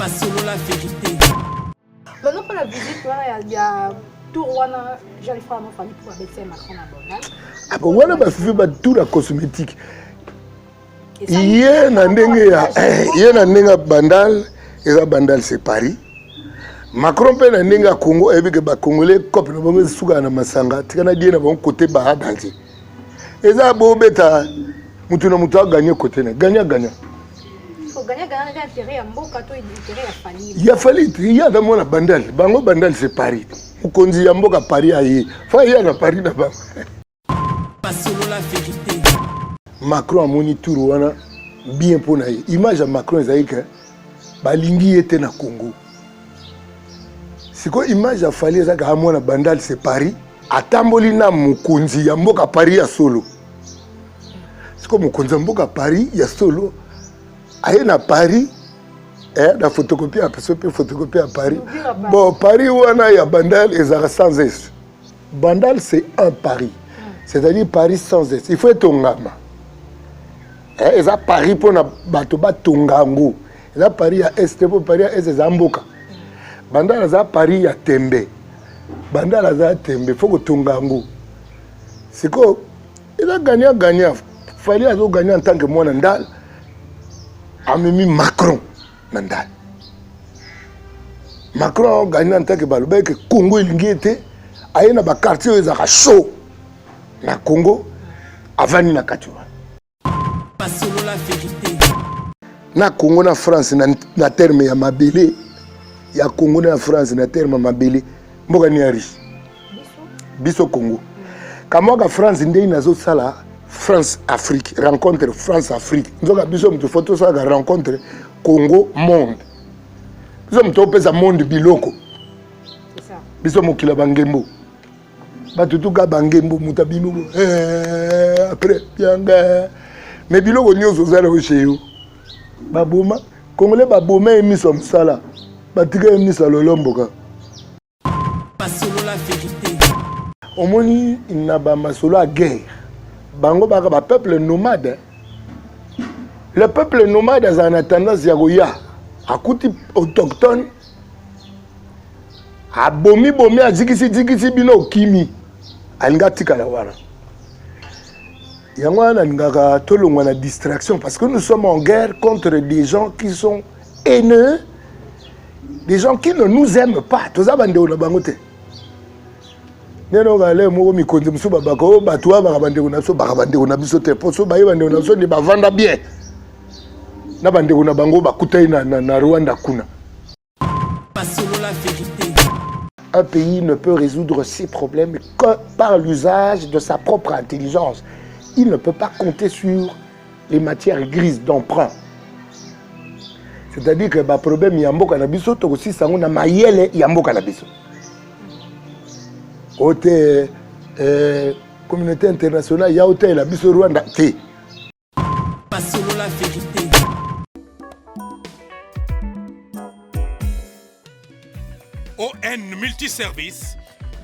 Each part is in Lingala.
Masolo la vérité. Maintenant pour la visite, il y a tout wana j'allais faire mon famille pour avec Macron à Bonal. Ah bon, wana ba fait ba tout la cosmétique. Hier na ndenge bandal, et bandal c'est Paris. Macron pe na ndenge Congo et que ba congolais copie na bango suka na masanga, tikana die na bango côté ba danser. Et ça bo beta mutu na mutu a gagné côté na gagnant. Il y a fallu, il y a dans mon bandal. Bango bandal c'est Paris. Mukonzi ya mboka Paris aye. Fa ya na Paris na ba. Masolo la vérité. Macron a moni tour wana bien pour na. Image à Macron zaïka balingi était na Congo. C'est quoi image a fallu ça ka mona bandal c'est Paris. Atamboli na mukonzi ya mboka Paris ya solo. C'est comme mukonzi ya mboka Paris ya solo. Aye na Paris, la photocopie à photocopie à Paris. Bon, Paris wana ya bandal et sans S. Bandal c'est un Paris. C'est-à-dire Paris sans S. Il faut être tongama. Et ça Paris pour na bato ba tongango. Et ça Paris à Est pour Paris à Est Zamboka. Bandal ça Paris ya Tembe. Bandal ça Tembe faut que tongango. C'est quoi? Il a gagné. Fallait avoir gagné en tant que moi Nandal. Amemi Macron Nandal. Macron a gagné en tant que Balobé que Congo il était aye na ba quartier ezaka chaud na Congo avant na Katiwa. Masolo la vérité. Na Congo na France na terme ya mabele ya Congo na France na terme mabele mboka ni ari. Biso Congo. Kamoka France ndei nazo sala France-Afrique, rencontre France-Afrique. Nous avons une photo de la rencontre Congo-Monde. Nous avons un monde biloko. C'est ça. Nous avons un bangembo. Batutu ka bangembo mutabino. Après, mais biloko nyoso zala chez eux. Baboma, Congolais baboma emi som sala. Batika emi salolomboka. Masolo la vérité. Omoni na ba masolo à guerre. Bango baka peuple nomade. Le peuple nomade a une tendance à kuti autochtone. A bomi a dikisi bino kimi. Alinga tika la wana. Yango wana ngaka tolongwa na distraction parce que nous sommes en guerre contre des gens qui sont haineux, des gens qui ne nous aiment pas. Toza bande ona bangote. Neno gale mo mi konde musu babako batwa bakabande kuna so bakabande kuna biso te poso baye bande kuna so ni bavanda bien na bande kuna bango bakutai na Rwanda kuna. Masolo la vérité. Un pays ne peut résoudre ses problèmes que par l'usage de sa propre intelligence. Il ne peut pas compter sur les matières grises d'emprunt. C'est-à-dire que ba problème yamboka na biso to aussi sango na mayele yamboka na biso. Côté communauté internationale, il y a hôtel, la biso Rwanda. Masolo la vérité. ON Multiservice,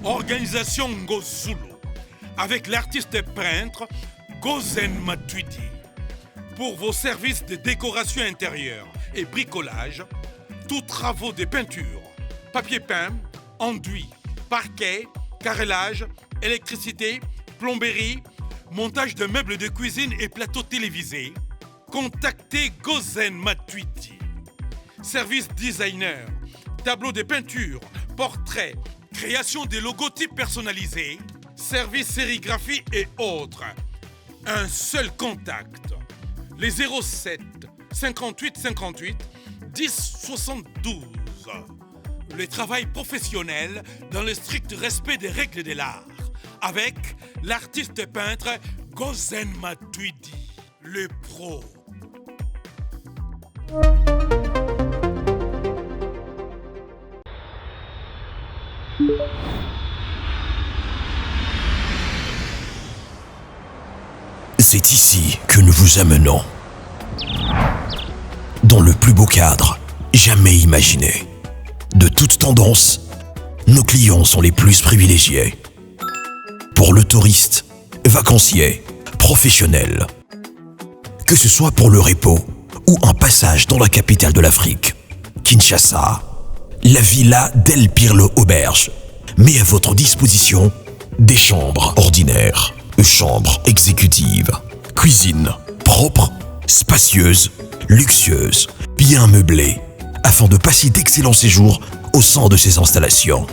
organisation Ngozulu, avec l'artiste peintre Gozen Matuidi. Pour vos services de décoration intérieure et bricolage, tous travaux de peinture, papier peint, enduit, parquet, carrelage, électricité, plomberie, montage de meubles de cuisine et plateaux télévisés, contactez Gozen Matuidi. Service designer, tableau de peinture, portrait, création de logotypes personnalisés, service sérigraphie et autres. Un seul contact. Les 07 58 58 10 72. Le travail professionnel dans le strict respect des règles de l'art. Avec l'artiste peintre Gozen Matuidi, le pro. C'est ici que nous vous amenons. Dans le plus beau cadre jamais imaginé. De toute tendance, nos clients sont les plus privilégiés. Pour le touriste, vacancier, professionnel. Que ce soit pour le repos ou un passage dans la capitale de l'Afrique, Kinshasa. La Villa del Pirlo Auberge met à votre disposition des chambres ordinaires, chambres exécutives, cuisine propre, spacieuse, luxueuse, bien meublée, afin de passer d'excellents séjours au sein de ces installations.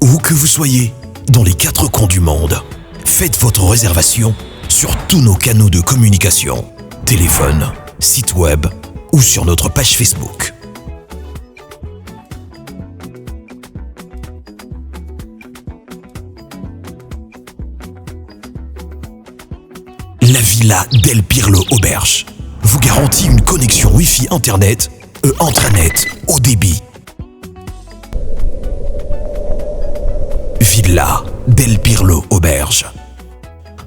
Où que vous soyez, dans les 4 coins du monde, faites votre réservation sur tous nos canaux de communication, téléphone, site web ou sur notre page Facebook. La Villa del Pirlo Auberge vous garantit une connexion Wi-Fi Internet et intranet haut débit. Villa del Pirlo Auberge.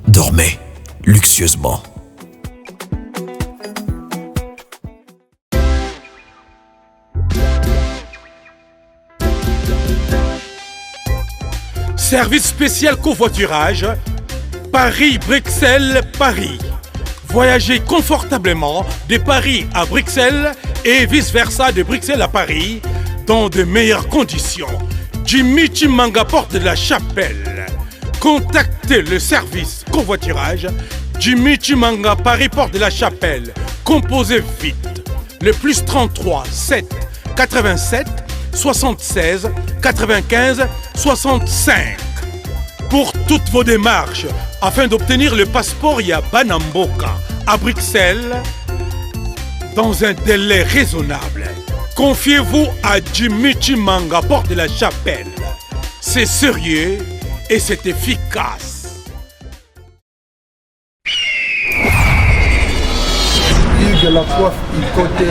Dormez luxueusement. Service spécial covoiturage, Paris-Bruxelles-Paris. Voyagez confortablement de Paris à Bruxelles et vice-versa de Bruxelles à Paris dans de meilleures conditions. Jimmy Chimanga, porte de la Chapelle. Contactez le service covoiturage Jimmy Chimanga, Paris, porte de la Chapelle. Composez vite. Le plus 33 7 87 76 95 65. Pour toutes vos démarches, afin d'obtenir le passeport Yabanamboka à Bruxelles, dans un délai raisonnable, confiez-vous à Jimmy Chimanga, porte de la Chapelle. C'est sérieux et c'est efficace. Hugues la coiffe Icoté.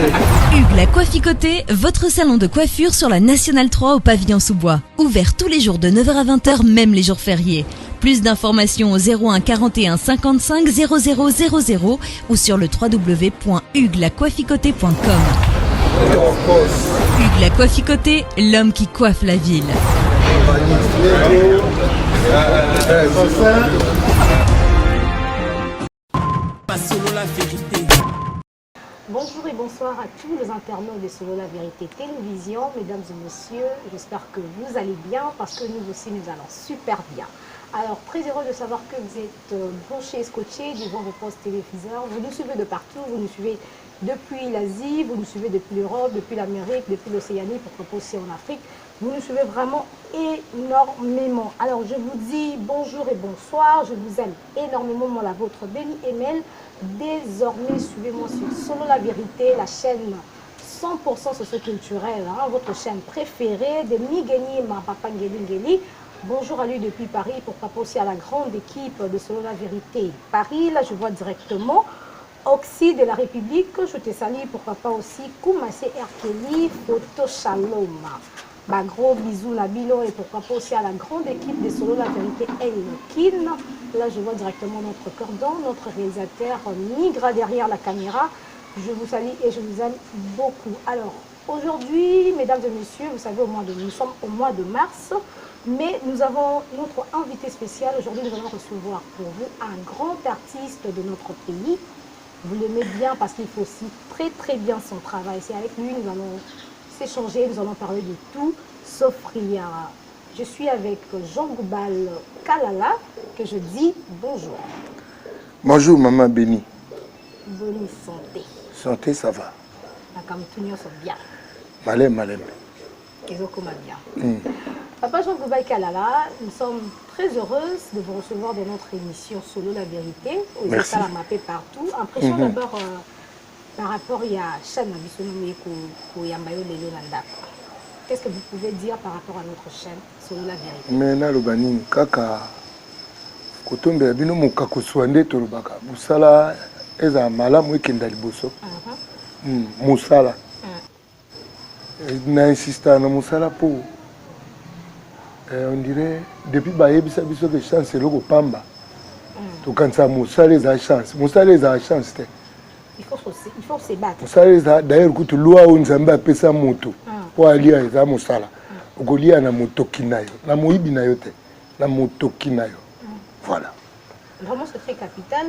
Hugues la coiffe Icoté, votre salon de coiffure sur la Nationale 3 au pavillon sous-bois. Ouvert tous les jours de 9h à 20h, même les jours fériés. Plus d'informations au 01 41 55 00 00 ou sur le www.huguelacoiffeIcoté.com. Hugues la coiffe Icoté, l'homme qui coiffe la ville. Pas solo la vérité. Bonjour et bonsoir à tous les internautes de Solo La Vérité Télévision. Mesdames et messieurs, j'espère que vous allez bien parce que nous aussi nous allons super bien. Alors très heureux de savoir que vous êtes branchés et scotchés devant vos postes téléviseurs. Vous nous suivez de partout, vous nous suivez depuis l'Asie, vous nous suivez depuis l'Europe, depuis l'Amérique, depuis l'Océanie, pourquoi pas aussi en Afrique. Vous nous suivez vraiment énormément. Alors je vous dis bonjour et bonsoir, je vous aime énormément, moi la vôtre Béni Emel. Désormais, suivez-moi sur Solo La Vérité, la chaîne 100% socio-culturelle, hein, votre chaîne préférée de Migeni Mapapa Ngeli. Bonjour à lui depuis Paris, pourquoi pas aussi à la grande équipe de Solo La Vérité Paris. Là, je vois directement Oxy de la République, je te salue, pourquoi pas aussi Koumassé Erkeli, Photo Shalom. Bah, gros bisous Nabilo et pourquoi pas aussi à la grande équipe de Solo La Vérité Elkin. Là, je vois directement notre cordon, notre réalisateur Migra derrière la caméra. Je vous salue et je vous aime beaucoup. Alors, aujourd'hui, mesdames et messieurs, vous savez, nous sommes au mois de mars, mais nous avons notre invité spécial. Aujourd'hui, nous allons recevoir pour vous un grand artiste de notre pays. Vous l'aimez bien parce qu'il faut aussi très très bien son travail. C'est avec lui, nous allons s'échanger, nous allons parler de tout, sauf rien. Je suis avec Jean Goubal Kalala, que je dis bonjour. Bonjour, maman Béni. Bonne santé. Santé, ça va. La Kamtunio sont bien. Malem, malem. Kezokoma bien. Papa Jean Goubal Kalala, nous sommes très heureuses de vous recevoir dans notre émission Solo La Vérité. Aux états la mapper partout. Impression d'abord par rapport à chaîne Koyambayo Lelo Landako. Qu'est-ce que vous pouvez dire par rapport à notre chaîne Solo La Vérité? Mais na lobani kaka kotombe bino mokako swande tolobaka musala eza malamu ekenda liboso. Musala. Na insista na musala po. On dirait depuis bayebisa biso que chance loko pamba. To kansa musala eza chance. Musala eza chance te. Il faut se battre. Musala d'ailleurs kutu loi onzamba apesa moto. Po alia eza musala. Okolia na motoki nayo. Na moyibi na yo te. Na motoki nayo. Voilà. Vraiment c'est très capital.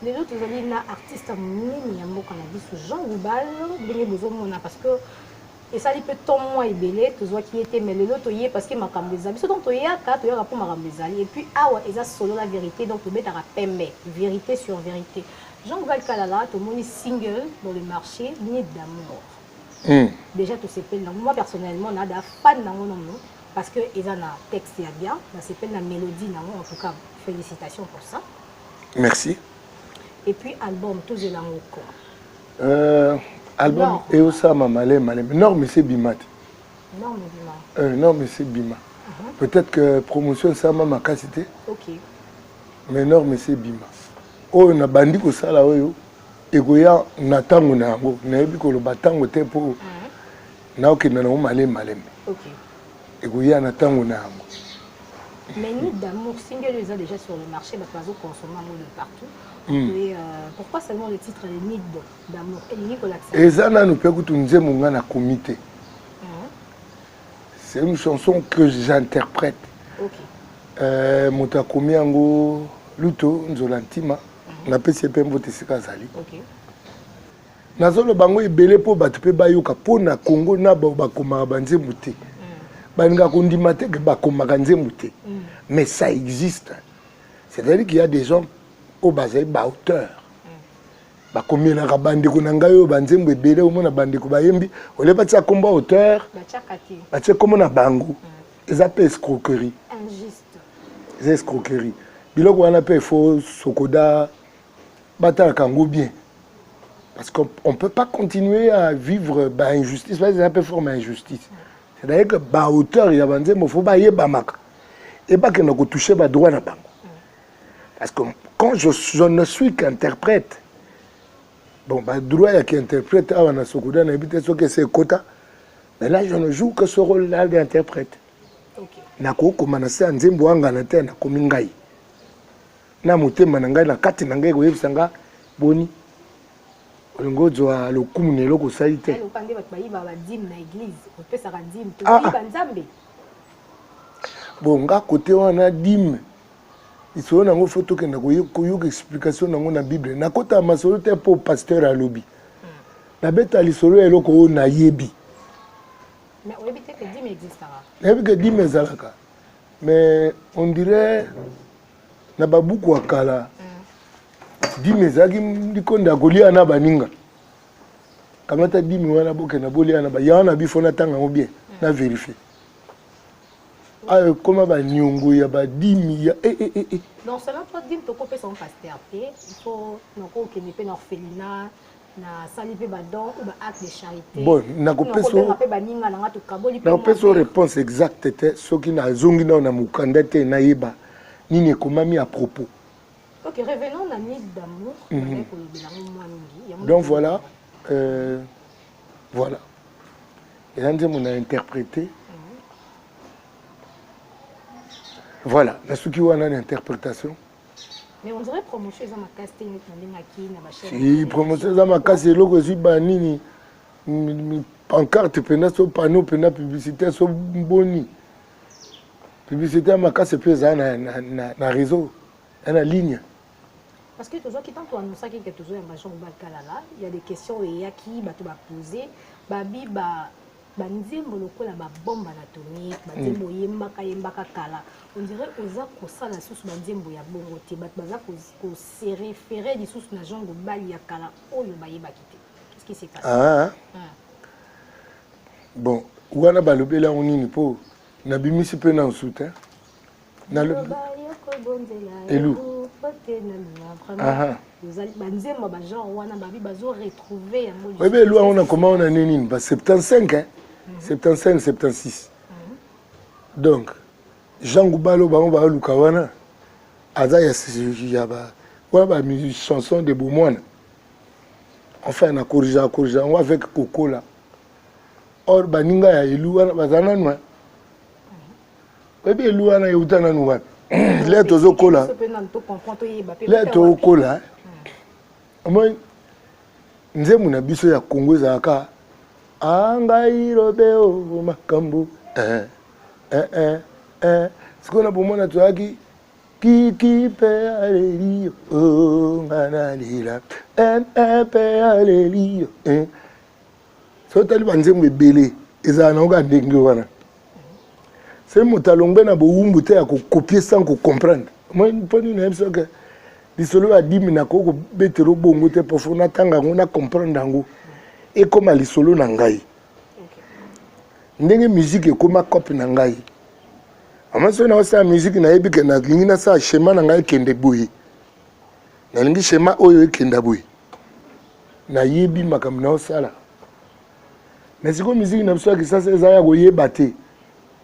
Les autres ont un artiste mimi ya mboka na biso Jean Goubal ndenge bozomona parce que et ça peut ton moi et belé to qui était mais le lot toyé parce que makambo ezali biso donc toyaka pour makambo ezali et puis awa eza solo la vérité donc tobetaka pembe vérité sur vérité Jean Goubal Kalala to moni single dans le marché Nid d'amour déjà to s'appelle moi personnellement on a da fan nango non parce que ils ont un texte bien ça s'appelle la mélodie nango en tout cas félicitations pour ça merci. Et puis album tous les l'amour album et aussi ma malem non mais c'est Bimat non mais Bima non mais c'est Bima peut-être que promotion ça ma capacité ok mais non mais c'est Bima oh na bandi ko sala oyo ekoya na tango na yango na yebi ko lo batango te po na okina na malem ok ekoya na tango na yango. Mais Nid d'amour, single est déjà sur le marché, mais pas au consommant de partout. Et pourquoi seulement le titre est Nid d'amour? Et ça, nous pouvons nous dire na comité. C'est une chanson que j'interprète. Ok. Motakomi yango luto nzolantima na PCP mbote sikazali. Ok. Nazolo bango ebele po batu pe bayoka po na Congo na ba koma banzembu te. Baninga kondima te bakoma nzembu te. Mais ça existe. C'est-à-dire qu'il y a des gens au basé ba auteur. Ba combien na bande ko nangayo banzembu ebele omona bande ko bayembi, ole ba tia komba auteur. Ba tia comme na bango. Ils appellent escroquerie. Injuste. C'est escroquerie. Biloko wana pe faut sokoda batala kango bien. Parce qu'on ne peut pas continuer à vivre bah injustice, c'est un peu forme injustice. C'est-à-dire que bah auteur il y a banzembu faut ba yeba maka. Et pas que nous toucher les droits. Parce que quand je ne suis qu'interprète, bon, bah, droit il y a qui interprète, ah, on a ce coup d'habitude, que c'est quota. Mais là, je ne joue que ce rôle-là d'interprète. Nako komanase nzembo anga na te na komingai. Na motema na ngai na kati na ngai koyebisanga boni. Olingo zwa lokumu ne loko salite. Le pande ba bayi ba dim na église, on peut ça dim, to ba nzambe. Bon, nga côté wana dim. Isolo nango photo ke ndako yoka explication nango na Bible. Na kota masolo te pour pasteur à lobby. Na beta lisolo eloko na yebi. Mais on évite que dim existera. Yebi que dim ezalaka. Mais on dirait na babuku akala. Dim ezaki ndikonda golia na baninga. Kamata dim wana boke na bolia na ba yana bifona tanga ngo bien na vérifier. Ah, comment va nyongo ya ba dimi ya Non seulement toi dim to kopé son pasteur il faut noko ke ne pe na orphelinat na salipe ba don ou ba acte de charité. Bon, na kopé so na pe ba ninga na to kaboli pe. Na kopé so réponse exacte était ce qui na zongi na mukanda te na yeba nini komami à propos. OK, revenons à Nid d'amour. Donc voilà voilà. Et là on a interprété. Voilà, la souki wana l'interprétation. Mais on dirait promotion za makasti ni tandengaki na ba chaîne. Si promotion za makasti eloko ezi ba nini pancarte pena so panneau pena publicité so boni. Publicité makasti pe za na réseau, na ligne. Parce que toujours qui tant to annoncer que toujours un Jean Goubal Kalala, il y a des questions et ya qui ba to ba poser, babi ba banzembo lokola ba bombe atomique, banzembo yembaka kala. On dirait oza kosala susu banzembo ya bongo te bat baza ko se référer di susu na Jean Goubal ya kala oyo bayebaki te. Qu'est-ce qui s'est passé? Bon, wana balobela onini po na bimisi pe na soutien. Na le Elou. Banzembo ba genre wana babi bazo retrouver ya modi. Oui, mais Elou on a comment on a nini ba 75 hein. 75 76. Donc Jean Goubalo ba luka wana aza ya ba wana ba chanson de Boumouane. Enfin na corrigé on avec Coco là. Or baninga ya Elou wana bazana nwa. Oui, mais Elou wana yutana nwa. Là tozo kola. Là to kola. Moi nzemu na biso ya Congo zaka angai robeo makambu sikona bomona toaki Qui peut aller lire, oh, manalila, un peut aller lire. So tali banzembe belé, ezana nga ndenge wana. C'est mon talon ben a beau te à copier sans comprendre. Moi, je ne sais pas que les solos a dit mais n'a qu'au bétero bongo te pour faire n'attendre on a comprendre dango. Et comme les solos n'angai. Ndenge musique et comme copie n'angai. Ama so na osa musique na ebi ke na ngina sa schéma n'angai kende boui. Na lingi schéma oyo kenda boui. Na yebi makam na osala. Mais c'est comme musique na so que ça c'est ça ya go yebate.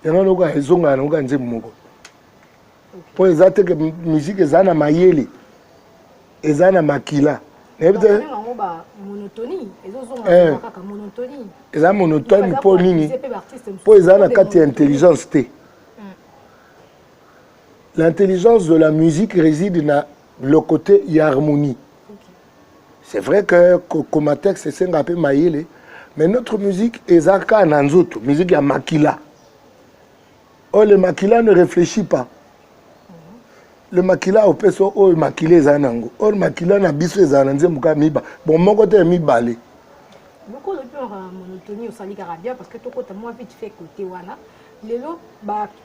Yana loka ezonga na loka nzembo moko. Po ezate ke musique ezana mayele. Ezana makila. Nebite monotonie, ezozonga kaka monotonie. Eza monotone po nini? Po ezana kati intelligence te. L'intelligence de la musique réside dans le côté harmonie. C'est vrai que comme texte c'est un peu mayele, mais notre musique ezaka nanzoto, musique ya makila. Oh, le maquila ne réfléchit pas. Le maquila au peso, oh, le maquila zanango. Oh, le maquila na biso zananze muka miba. Bon, mon côté mi balé. Beaucoup de peur monotonie au Sali Carabia parce que tout côté moi vite fait côté wana. Les lots,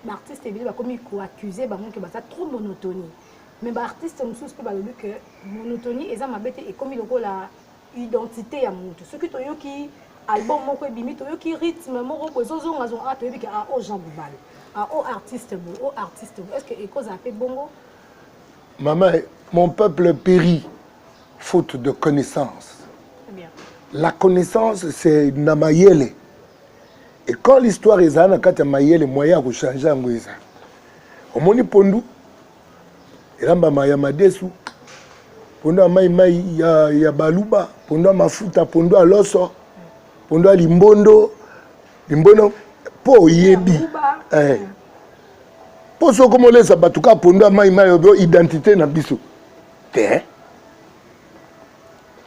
l'artiste est venu comme il accusé, bah que ça trop monotonie. Mais l'artiste me soucie pas le que monotonie et ça m'a bête et comme il a la identité à mon. Ce que tu as qui album moko bimi to qui rythme moko bozozo ngazo a to que a o Jean Boubal. Ah, oh artiste, est-ce que Eko a fait bongo? Maman, mon peuple périt faute de connaissance. Bien. La connaissance, c'est Namayele. Et quand l'histoire est là, quand Namayele, moyen de changer en Goïza. Au moni pondu, et là, Maya Madesu, pondu à Maïmaï, il y a Baluba, pondu à Mafuta, pondu à Loso, pondu à Limbondo, po yebi po so comme les sabatuka pondo mai obo identité na biso te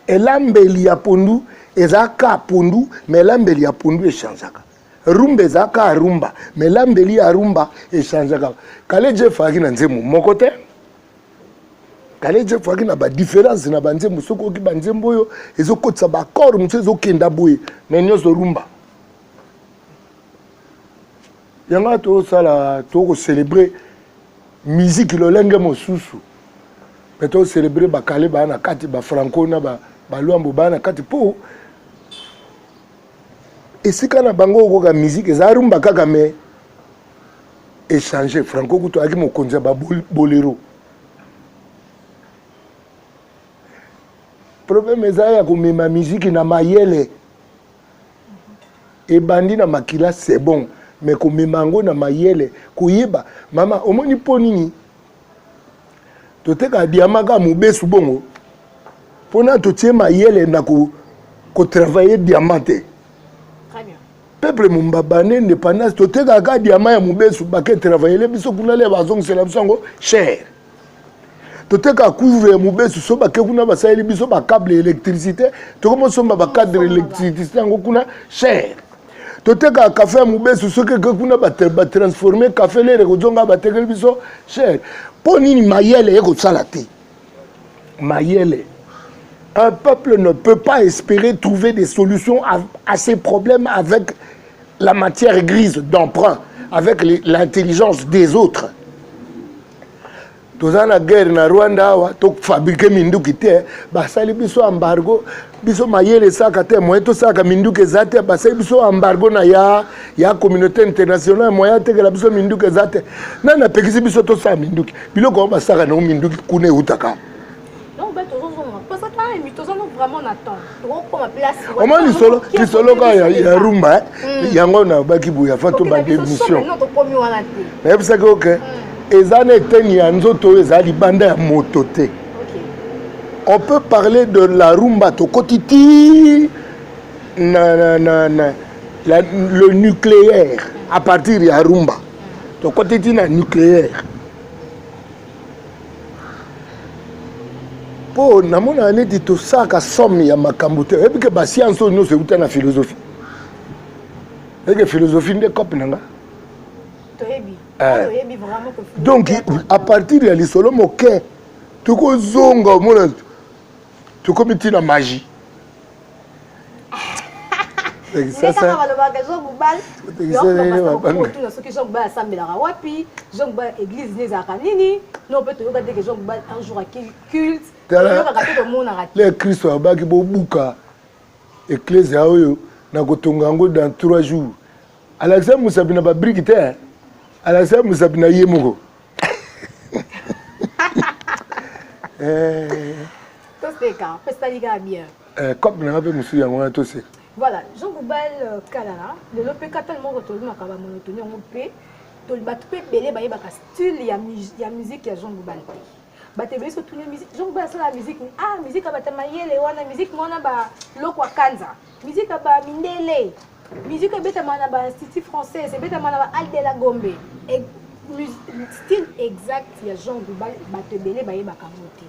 elambeli ya pondu ezaka pondu mais lambeli ya pondu echangeaka rumba ezaka rumba mais lambeli ya rumba echangeaka kale je faki na nzembo moko te kale je faki na ba différence na banzembo soko ki banzembo yo ezokotsa ba accord mutse ezokenda boye mais nyoso rumba. Yanga to sala to célébrer musique le lenge mosusu mais to célébrer ba kale ba na kati ba franco na ba luambo ba na kati po esika na bango ko musique za rumba kaka me échanger franco kuto aki mokonza ba bolero problème ezaya ko mema musique na mayele et bandi na makila c'est bon. Mais comme mango na mayele kuyeba mama omoni ponini to teka diamaka mubesu bongo pona to tie mayele na ko travailler diamante très bien peuple mumbabane indépendance to teka ka diamant ya mubesu ba ke travailler le biso kuna le bazong c'est la bisango cher to teka couvre mubesu so ba ke kuna ba saeli biso ba câble électricité to comme so ba cadre électricité ngo kuna cher. Toteka café mubesu soke kuna ba transformer café le rekozonga ba tegel biso cher ponini mayele eko salate mayele. Un peuple ne peut pas espérer trouver des solutions à ses problèmes avec la matière grise d'emprunt, avec l'intelligence des autres. Toza na guerre na Rwanda wa to fabriquer minduki te basali biso embargo biso mayele saka te moyen to saka minduki zate basali biso embargo na ya communauté internationale moyen te la biso minduki zate na pekisi biso to sa minduki biloko ba saka na minduki kuna utaka donc ben tozo parce que là mi tozo vraiment attend to ko ma place au moins li solo ka ya rumba yango na baki buya fato ba démission non to komi wana te mais c'est que OK ezane teni ya nzoto ezali banda ya moto te. On peut parler de la rumba tokotiti le nucléaire à partir de la rumba tokotiti na nucléaire po namona neti tosaka somme ya makambo te ebi ke ba science no se uta na philosophie et que philosophie nde cop nanga to ebi Donc, à partir de l'isolo, moquin, tu as zonga, tu as la magie. Ça, ça. Les Christ abaki bobuka ecclésia oyo na kotonga ngo dans 3 jours. Alexandre Musabina ba brigitaire. Alexandre Musabina yemoko. Toseka, pestaliga bien. Comme na ba musu yango na toseka. Voilà, Jean Goubal Kalala, le lopeka tellement retenu makaba monotonie on peut to batpe belé ba yeba ka style ya musique ya Jean Goubal. Bate belé surtout musique Jean Goubal ça la musique ah musique ba tamayele wana musique mona ba lokwa kanza. Musique ba mindele. Musique beta mana ba institut français, c'est beta mana ba Aldela Gombe. Et style exact ya Jean Goubal bate belé ba yeba ka moti.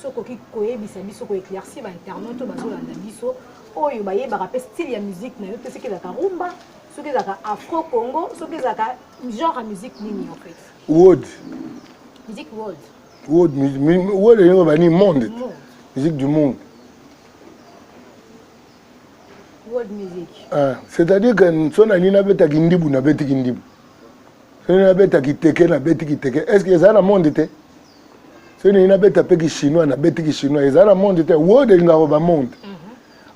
Soko ki koyebisa biso ko éclaircir ba internaute bazo landa biso. Oyo ba yeba rappel style ya musique na yo pe ce que za rumba, ce que za afro congo, ce que za genre de musique nini en fait. World. Musique world. World music, world est bani monde. Musique du monde. World music. Ah, c'est-à-dire que son ani na beta kindibu na beti kindibu. Son na beta kiteke na beti kiteke. Est-ce que ça na monde te? Son ani na beta pe ki chinois na beti ki chinois. Ça na monde te. World est ngaba monde.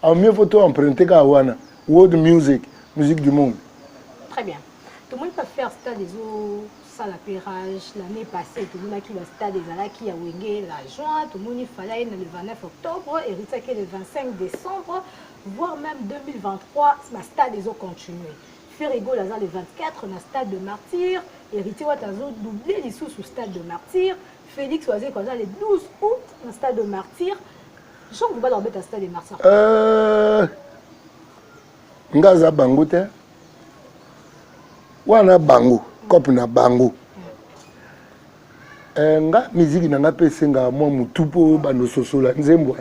En mieux faut emprunter Kawana, world music, musique du monde. Très bien. Tout le monde peut faire stade des eaux, ça l'apérage, l'année passée, tout le monde qui va stade des Alaki à Wenge, la juin, tout le monde il fallait le 29 octobre, et Ritake le 25 décembre, voire même 2023, le stade des eaux continue. Ferrego Lazare le 24, le stade de Martyr, Héritier Watazo doublé les sous stade de Martyr, Félix Oazé le 12 août, le stade de Martyr. Jean Goubal orbite à stade de Martyr. Ngaza bango te. Wana bango, kopi na bango. Nga musique na nga pesenga mwa mutupo bando sosola nzembwa.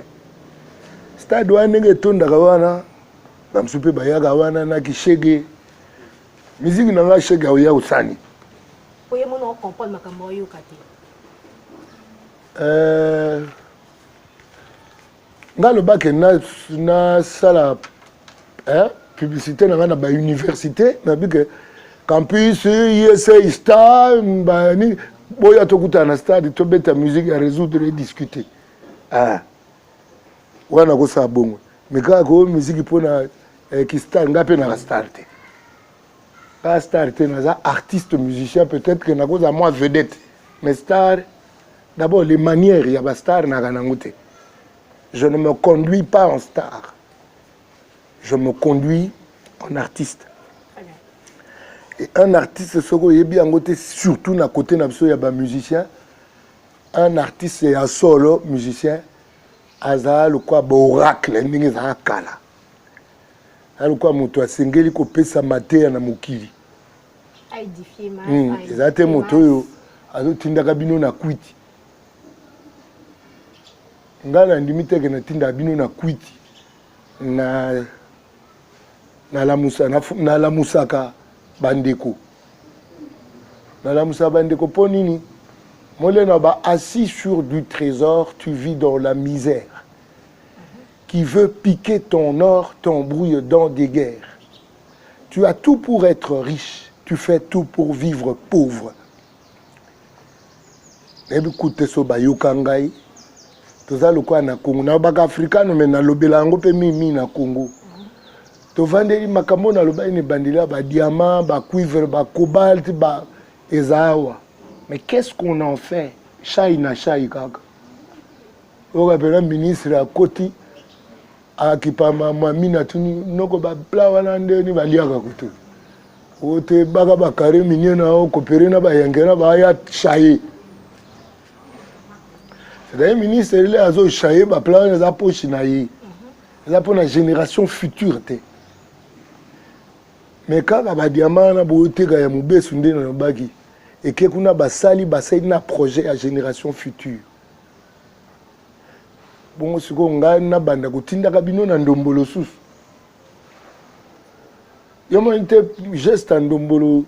Stade wana nge tondaka wana, na msupe bayaga wana na kishege. Musique na nga shege ya usani. Oye mono comprendre makambo yo kati. Nga le bac na sala publicité na ba université na bike campus ISA star ba ni boya to kutana stade to beta musique à résoudre et discuter wana ko sa bongo mais ka ko musique pona ki star ngape na starte ka starte na za artiste musicien peut-être que na ko za moi vedette mais star d'abord les manières ya ba star na kana ngote. Je ne me conduis pas en star. Je me conduis en artiste. Et un artiste, surtout à côté de musicien, un artiste c'est un solo musicien, aza le quoi oracle, n'ingi za kala. Le quoi moto a singeli ko pesa maté na mokili. A édifier mas. Ezate moto yo azo tindaka bino na kwiti. Ngala ndimite ke na tinda bino na kwiti na la musaka bandeko na la musaka bandeko po nini molena ba assis sur du trésor tu vis dans la misère qui veut piquer ton or t'embrouille dans des guerres tu as tout pour être riche tu fais tout pour vivre pauvre ebi kute so bayoka ngai toza lokwa na Congo na baka africain mais na lobela yango pe mimi na Congo to vandeli makambo na loba ni bandila ba diamant ba cuivre ba cobalt ba ezawa mais qu'est-ce qu'on en fait chai na chai kaka o rappela ministre à Koti a kipama mamina tuni noko ba pla wana ndeni ba liaka kutu o te baka ba kare minye na o coopérer na ba yangena ba ya chai. Le ministre il a zo chaye ba plan les approches na yi. La pour la génération future te. Mais quand ba diamant na bote ga ya mubesu nde na baki et que kuna ba sali ba sai na projet à génération future. Bongo siko nga na banda kutinda ka bino na ndombolo susu. Yo mo inte geste ndombolo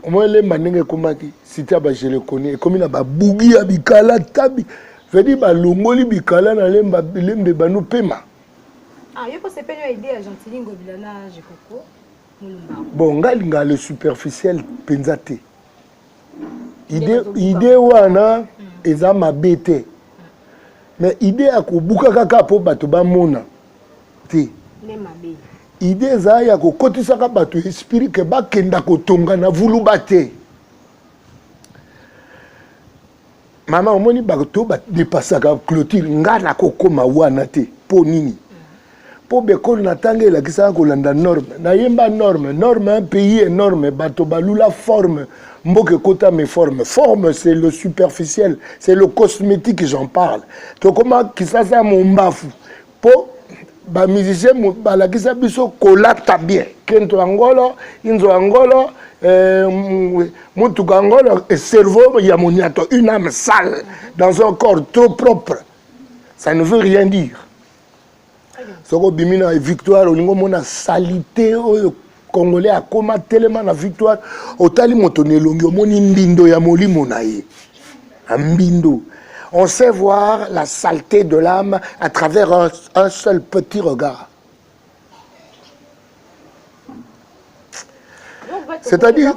Moi, les manèges comme si tu as je le connais, comme il a bougi à bikala tabi. Je dis bah longoli bikala na lemba banu pema. Ah, il faut se payer aider à Gentiline Gobilana Jekoko. Bon, ngalinga le superficiel penzate. Idée wana eza mabete. Mais idée à kubuka kaka po bato ba mona. Te. Les mabé. Idée za ya ko kotisa ka bato esprit ke ba kenda ko tonga na vulu bate. Mama omoni bato ba dépasser ka clôture ngana ko koma wana te po nini. Po bekol na tangue la kisa ko landa norme. Na yemba norme, norme un pays énorme bato balula forme. Mboke kota mes formes. Forme, c'est le superficiel, c'est le cosmétique, j'en parle. Donc, comment qui ça mon bafu? Po, ba musicien, ba la kisa biso kolata bien. Kento angolo, inzo angolo, mutuka angolo, et cerveau, yamoniato, une âme sale, dans un corps trop propre. Ça ne veut rien dire. Soko bimina victoire, olingo mona salité, Congolais a comment tellement la victoire otali motone longi omoni mbindo ya molimo na ye mbindo. On sait voir la saleté de l'âme à travers un seul petit regard. C'est-à-dire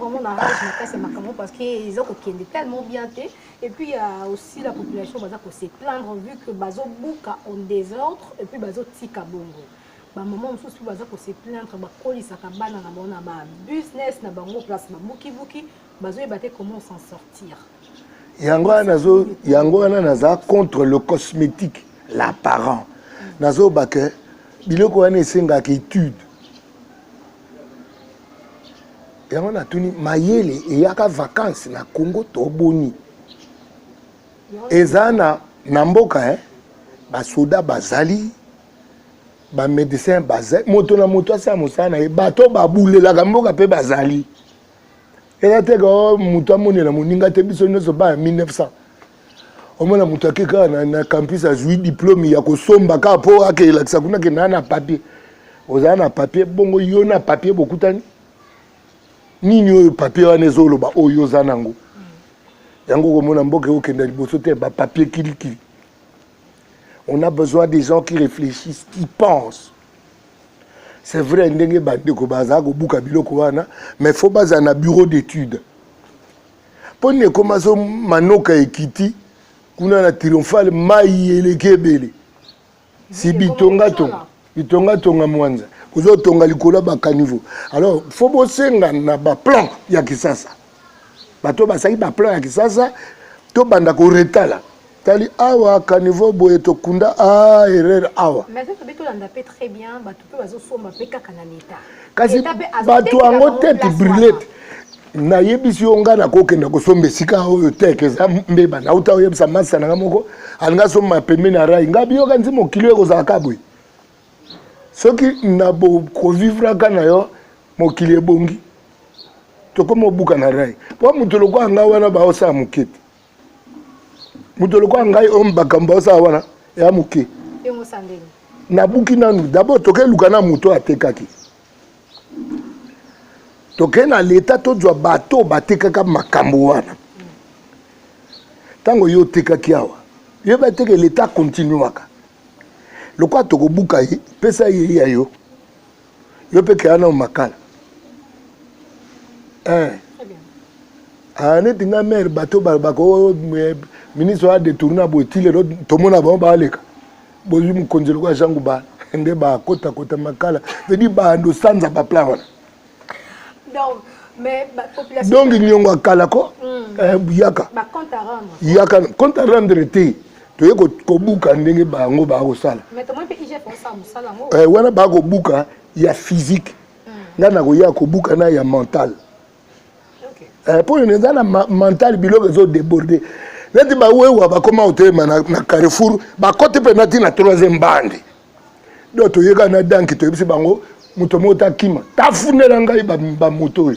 parce qu'ils ont tellement bien fait. Et puis il y a aussi la population qui s'est plaindre vu que bazo buka en désordre et puis bazo tika bongo. Maman on se baza ko se plaindre ba kolisa ka bana na bona ba business na bango place ba buki bazo ebate comment s'en sortir. Yango wana naza contre le cosmétique, l'apparent. Nazo bake biloko wana esenga ka étude. Yango na tuni mayele eyaka vacances na Congo toboni. Ezana na mboka ba soda bazali ba médecin bazali moto na moto asa mosana e bato babulela kamboka pe bazali. Ela teka moto amonela moninga te biso nyonso ba 1900. Omona moto akeka na campus azui diplôme ya kosomba ka po akelakisa kuna ke na papier. Ozana na papier bongo yo na papier bokutani. Nini oyo papier wana ezoloba oyo zanango. Yango komona mboka okenda liboso te ba papier kilikili. On a besoin des gens qui réfléchissent, qui pensent. C'est vrai, ndenge bande ko baza ko buka biloko wana, mais faut baza na bureau d'études. Pone komazo manoka ekiti, kuna na triomphal mai elekebele. Si bitonga tonga mwanza. Kuzo tonga likola ba caniveau. Alors, faut bosenga na ba plan ya kisasa. Bato basaki ba plan ya kisasa, to banda ko retala. Tali awa caniveau boye to kunda erreur awa. Mais ça peut l'andapé très bien, bato pe bazo somba pe kaka na leta. Kasi bato ango tête brûlette. Na yebisi onga na kokenda ko sombe sika oyo teke za mbeba na uta oyebisa masa na moko anga somba pembe na rai ngabi yo kanzi mokili ko za kabwe. Soki na bo ko vivre kana yo mokili ebongi. To komo buka na rai. Po mutu loko anga wana ba osa mukete. Mutu loko anga ombakamba osa wana ya muke. Yongo sandeli. Na buki nanu d'abord toke lukana muto atekaki. Toke na leta to zwa bato batekaka makambo wana. Tango yo tekaki awa. Yo bateke leta continuaka. Lokwa toko buka yi pesa yi ya yo. Yo peke ana makala. Ane tinga mer bato bako ministre a détourné boitile tomona ba baleka. Bozu mukonzelo kwa jangu ba nde ba kota makala. Vedi ba ndo sanza ba plan wana. Donc, mais la population. Donc, il y a un calako, yaka. Yaka, quand on rentre, tu es au bouca, il y a un sala. Mais comment il y a un wana bago bouca, il y a physique. Il y a un bouca, il y a mental. Pour une raison mental, il y a un débordé. Là, tu vas voir comment tu es na Carrefour, bah côté penalty na troisième bande. Donc tu y a un dan qui te dit bango. Mutomota kima tafunela ngai ba moto e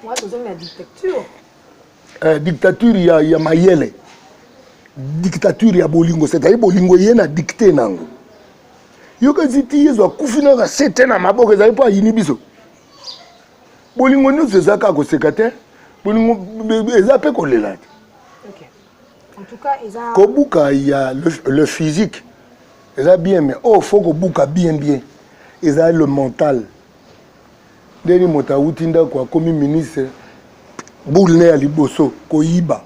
moi besoin de dictature dictature ya mayele dictature ya bolingo c'est-à-dire bolingo yena dicter nango yoka ziti yezo kufina ka setena maboko za po yini biso bolingo nyonso eza kaka koseka te bolingo eza mpe kolela te. En tout cas, kobuka ya le physique eza bien mais faut kobuka bien eza le mental ndeni moto awuti ndako akomi ministre boule ne ya liboso koyiba.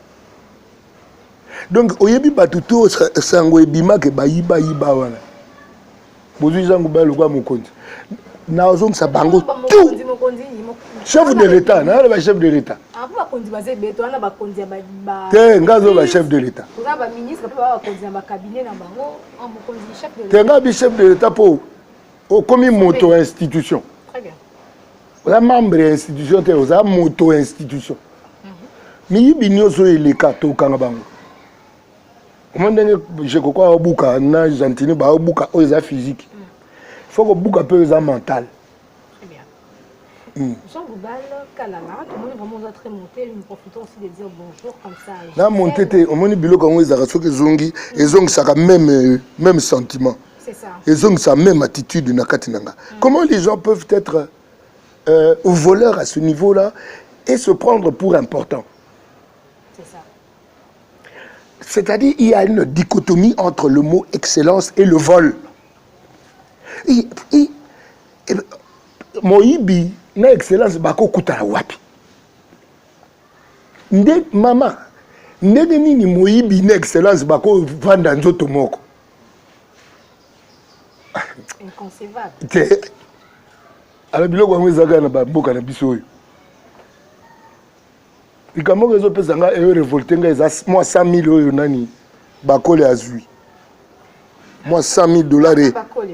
Donc oyebi bato to sango ebimaka bayiba wana bozwi Jean Ngubala lokwa mokonzi nazongisa bango tout chef de l'état na ba chef de l'état te ngazo ba chef de l'état te ngabi chef de l'état po okomi moto institution oza membre ya institution te oza moto institution miyibi nyonso eleka tokanga bango comment ndenge je kokwa obuka na Argentine ba obuka oyo eza physique faut kobuka mpe eza mental. Jean Ngubala Kalala, tout le monde vraiment très monté, nous profitons aussi de dire bonjour comme ça. Na monté, on moni biloko ngo ezaka soki zongi, ezongisaka même sentiment. C'est ça. Ezongisa même attitude na kati nanga. Comment les gens peuvent être voleurs à ce niveau-là et se prendre pour important? C'est ça. C'est-à-dire il y a une dichotomie entre le mot excellence et le vol. Moyibi na excellence bako kutana wapi nde mama ndenge nini moyibi na excellence bako vanda nzoto moko inconcevable te ala biloko yango ezaka na bamboka na biso oyo likambo ezopesa nga eyo révolte nga eza mwa 100 000 oyo nani bakole azwi mwa 100 000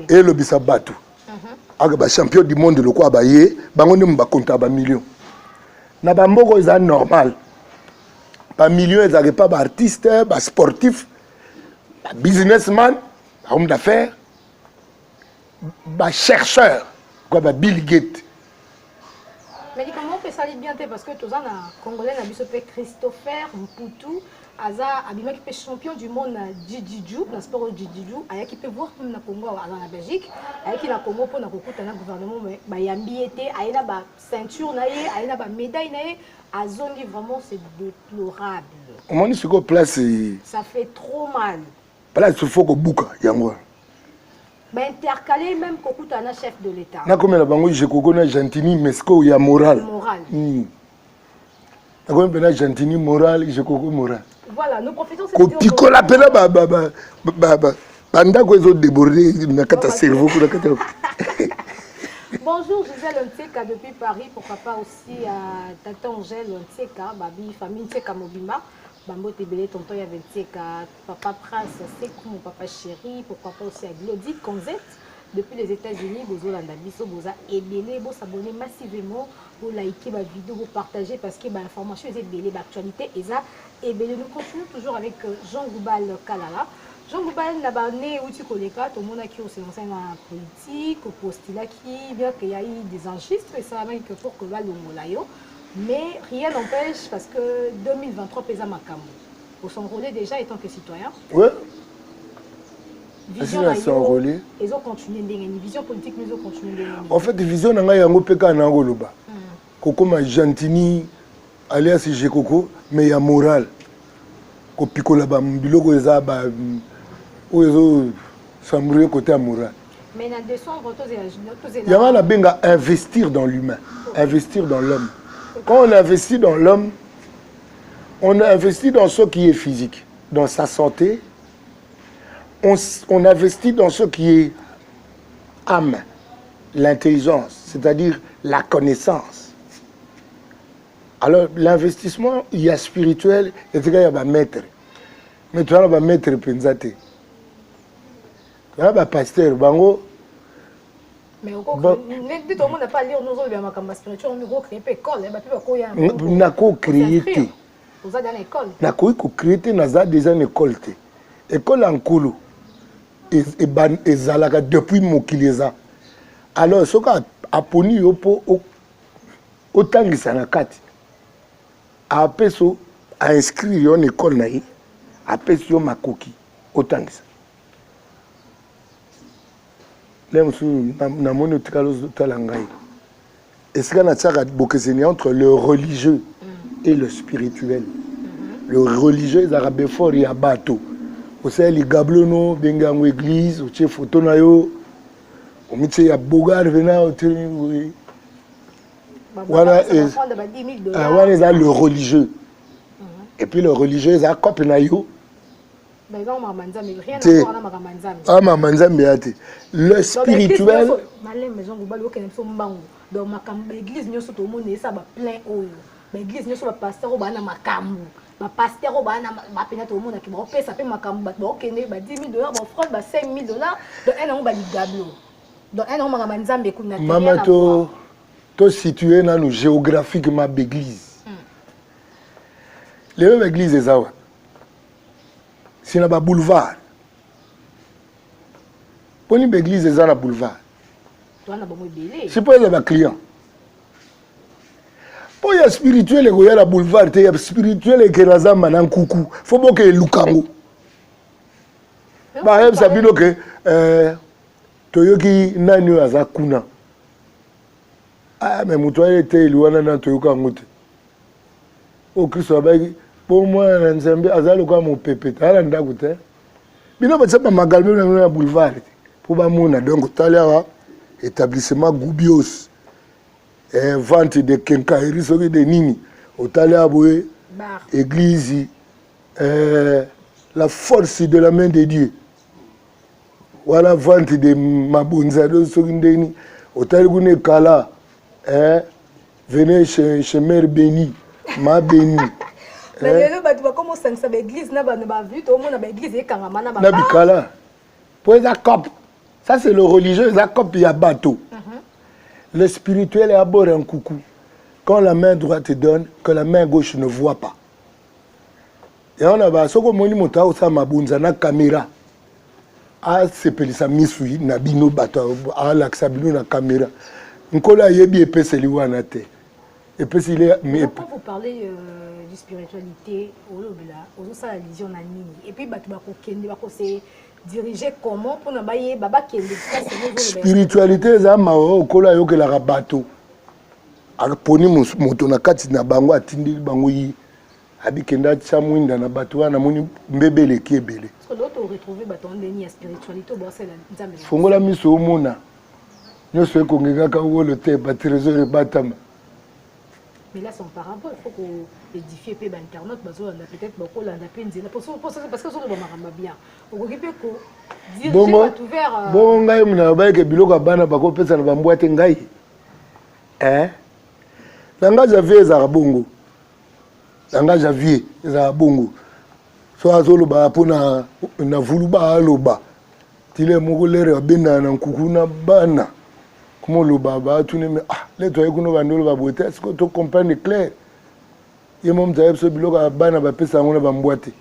$ elobisa bato aga ba champion du monde le quoi baye bango ne mba compta ba millions na ba mboko eza normal ba millions ezake pas ba artiste ba sportif ba businessman ba homme d'affaires ba chercheur quoi ba Bill Gates. Mais comment on peut ça bien parce que tous en congolais na biso pe Christopher Mputu aza abima qui peut champion du monde na jiu-jitsu na sport jiu-jitsu aya qui peut voir même na Congo na Belgique aya qui na Congo pour na kokuta na gouvernement ba yambi été aya ba ceinture na ye aya ba médaille na ye azongi vraiment c'est déplorable. On m'a dit ce que place ça fait trop mal. Place il faut que buka yango. Ba intercaler même kokuta na chef de l'état. Na comme la bango je kokona Argentine mais ce qu'il y a moral. Moral. Na comme ben Argentine moral je koko moral. Voilà, nous profitons de cette vidéo. Ko la pela banda ko ezo déborder na kata cerveau ko na kata. Bonjour Gisèle Nteka depuis Paris, pourquoi pas aussi à Tata Angèle Nteka, babi famille Nteka Mobima, Bambo Tebele tonton ya Nteka, papa Prince Sekou, mon papa chéri, pourquoi pas aussi à Glody Konzet depuis les États-Unis, vous Olanda biso boza ebele, vous s'abonner massivement, vous liker ma vidéo, vous partager parce que l'information est ebele, l'actualité est ça ebele. Nous continuons toujours avec Jean Ngubala Kalala. Jean Ngubala n'a pas né où tu connais pas, tout le monde a qui s'est lancé dans la politique, au postulat qui, bien qu'il y a eu des enregistres, et ça même que pour que va le molayo, mais rien n'empêche parce que 2023 pesa Makambo, pour s'enrôler déjà étant que citoyen. Ouais. Vision ils ont continué une vision politique, mais ils ont continué. En fait, vision n'a pas yango peka na ngoloba. Koko ma Argentine alias Jekoko, mais il y a moral. Ko pikola ba biloko eza ba oyo samourer côté moral. Mais en décembre il y a la benga investir dans l'humain, investir dans l'homme. Quand on investit dans l'homme, on investit dans ce qui est physique, dans sa santé. On investit dans ce qui est âme, l'intelligence, c'est-à-dire la connaissance. Alors l'investissement, il y a spirituel et il y a maître. Mais tu as un maître pensate. Tu as un pasteur, bango. Mais tout le monde n'a pas lire nos autres bien spirituel, on a créé école, on a co-créé. Vous avez une école. On a co-créé, on a déjà une école. École en Koulou. Et Zalaka depuis Mokileza. Alors, ce qu'on a poni au Tangisa Nakati, a peso a inscrit une école naïe, a peso Makoki au Tangisa. Là, je suis dans mon talangay. est-ce qu'on a ça entre le religieux et le spirituel? Le religieux, ils ont fort et bateau. Vous savez, les gablono, benga en église, ou tché photo na yo, ou mitse ya bogar vena, ou tché, oui. Voilà, voilà, le religieux. Et puis le religieux, ils ont copé na yo. Ah, mamanzambe, le spirituel. Donc, l'église, nous sommes plein haut. L'église, nous sommes pasteur au bana makambu. Ma pasteur au bana ma pénètre au monde qui va payer ça paye makambu. Bah, ok, $10 000, bah, fraude, bah, $5 000. Donc, un an, bah, gablo. Donc, un an, ma nzambe, qu'on a. Maman, to situé dans nous géographiquement l'église. Les mêmes églises, c'est ça. C'est dans le boulevard. Pour une église, c'est dans le boulevard. C'est pas les clients. Pour les spirituels, il y a le boulevard, il y a le spirituel et il y a le coucou. Il faut que le Lukango. Par exemple, ça veut dire que Toyoki Nanu Azakuna. Ah, mais mon toit était éloigné dans Toyoka Moute. Au Christ, pour moi, je suis Azalo comme mon pépé. Tu as un peu de magalme dans le boulevard. Pour moi, donc, tu as établissement Goubios, vente de Kenkaïri, de Nini, au Taléaboué, église, la force de la main de Dieu. Voilà, vente de Mabonzado, au Talégoune Kala, venez chez Mère Béni, Ma Béni. Mais tu vas commencer à l'église, tu vas vu, tout le monde a l'église, et quand on a Nabikala. Pour les accompes. Ça, c'est le religieux, les accompes, il y a bateau. Le spirituel est à bord un coucou. Quand la main droite te donne, que la main gauche ne voit pas. Et on a ce qu'on monta au Samabunza na caméra. Ah, c'est pour ça misui nabino bateau, ah l'axabino na caméra. Nkola yebi épée c'est liwana te. Et puis il est. Quand vous parlez de spiritualité, on a la vision na nini. Et puis batu bako kende bako se diriger comment pour na baye baba kende. Spiritualité za mao kola yo ke la bateau. Akaponi moto na kati na bango atindi bango yi abikenda tsamwinda na bateau wana moni mbebele kiebele. Parce que l'autre retrouver bateau ndeni ya spiritualité bo c'est la nzambe. Fongola miso omona. Nyoso ekongeka ka wo le te ba trésor batama. Mais là, c'est en parabole. Il faut qu'on édifie peu d'internet. Peut-être beaucoup là, parce que ça ne bien. On occupe que diriger va tout vers. Bon, ngai mna ba ke biloko bana ba ko pesa na ba mbwate ngai. Nanga javie za bongo. Nanga javie za bongo. So azolo ba pona na vulu ba aloba. Tile mugolere bena na nkukuna bana. Comment le baba, tu ne les toits qu'on va nous le est-ce que tu comprends clair? Il m'a dit ce bilog à bana va passer on va m'boiter.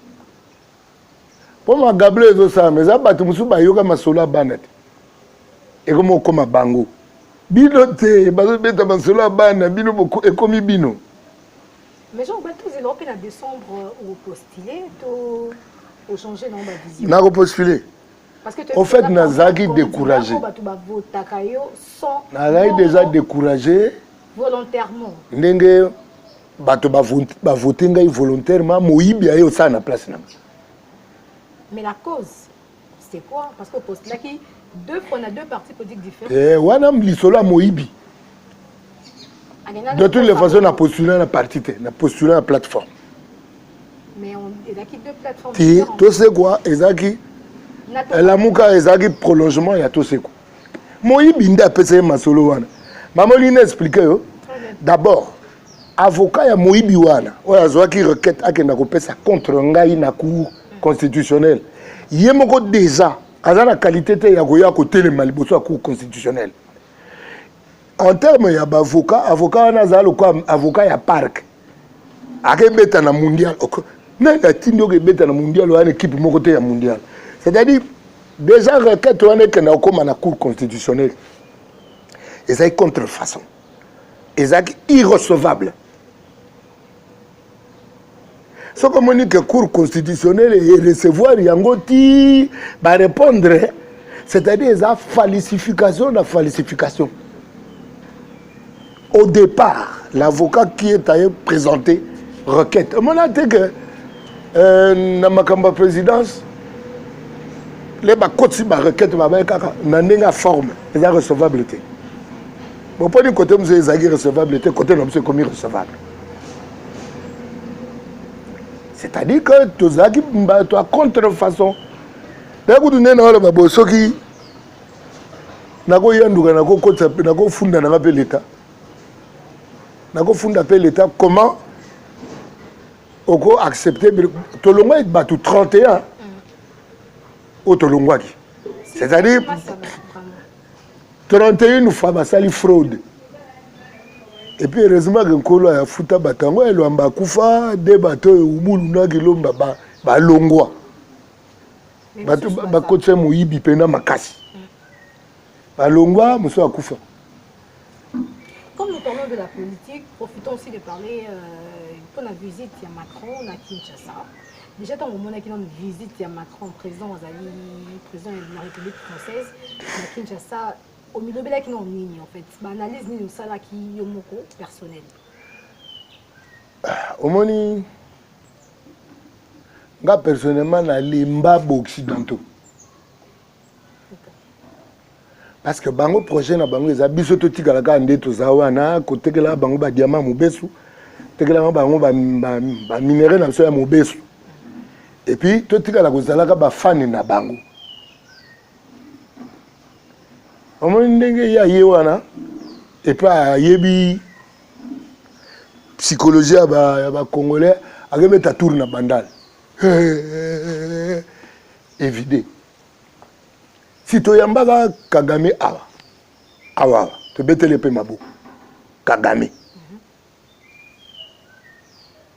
Pour ma gable de ça, mais ça bat musu ba yoga masola banat. Et comme bango. Bilote, bazo beta masola bana, bino beaucoup et comme bino. Mais j'en vois tous les Européens en décembre au postulé, au changer dans ma vision. N'a postulé. En fait, Nazaki découragé. Nazaki déjà découragé. Volontairement. Ndenge bato ba voter ngai volontairement moyibi ayo ça na place na. Mais la cause c'est quoi? Parce que poste là qui on a deux partis politiques différents. Wana mlisolo moyibi. De toutes les façons na postuler na parti te, na postuler na plateforme. Mais on est qui deux plateformes différentes. Tu sais quoi, ezaki la muka ezaki prolongement ya to seko. Moyibi nda pese masolo wana. Mamoline expliquer yo. D'abord, avocat ya Moyibi wana, oya zwaki requête akenda ko pesa contre ngai na cour constitutionnelle. Yemoko déjà azana qualité te ya koya ko telema liboso ya cour constitutionnelle. En termes ya avocat wana zalo comme avocat ya parc. Akebeta na mondial. Na tindo ke beta na mondial wana équipe moko te ya mondial. C'est-à-dire, déjà, requête, on est dans la Cour constitutionnelle. Et c'est contrefaçon. Et c'est irrecevable. Ce qu'on dit que la Cour constitutionnelle et recevoir, Yangoti va répondre. C'est-à-dire, la falsification, la falsification. au départ, l'avocat qui est allé présenter requête. On a dit que dans ma présidence, les requêtes n'ont forme, ils ont recevabilité. Bon, pour dire côté nous avons recevabilité, côté nous avons commis recevable. C'est-à-dire que tu as contrefaçon. D'ailleurs, tu as ceux qui n'ont funda l'État. N'ont funda l'État. Comment on a accepté Tolongwa est battu 31 au Tolongwa. C'est-à-dire 31 femmes sali fraude. Et puis heureusement que Nkolo a foutu batango et l'amba kufa des bateaux ubulu na kilomba ba longwa. Bateau ba kote moyibi pena makasi. Ba longwa muso akufa. Comme nous parlons de la politique, profitons aussi de parler pour la visite de Macron à Kinshasa. Déjà, tant qu'on a une visite de Macron, président de la République française, à Kinshasa, au milieu de la qui en ligne, en fait, analyse ni ça là qui est mon personnel. Au moni, moi personnellement, na limba occidentaux. Parce que bango projet na bango les abiso to tika la ndeto zawana côté que là bango ba diamant mobesu, tekela bango ba minerai na so ya mobesu. Et puis to tika la kozalaka ba fan na bango. On ndenge ya yewana et pas yebi psychologie ba congolais akebeta tour na bandal. Évidé. Si tu yambaka Kagame awa te betele pe mabo Kagame.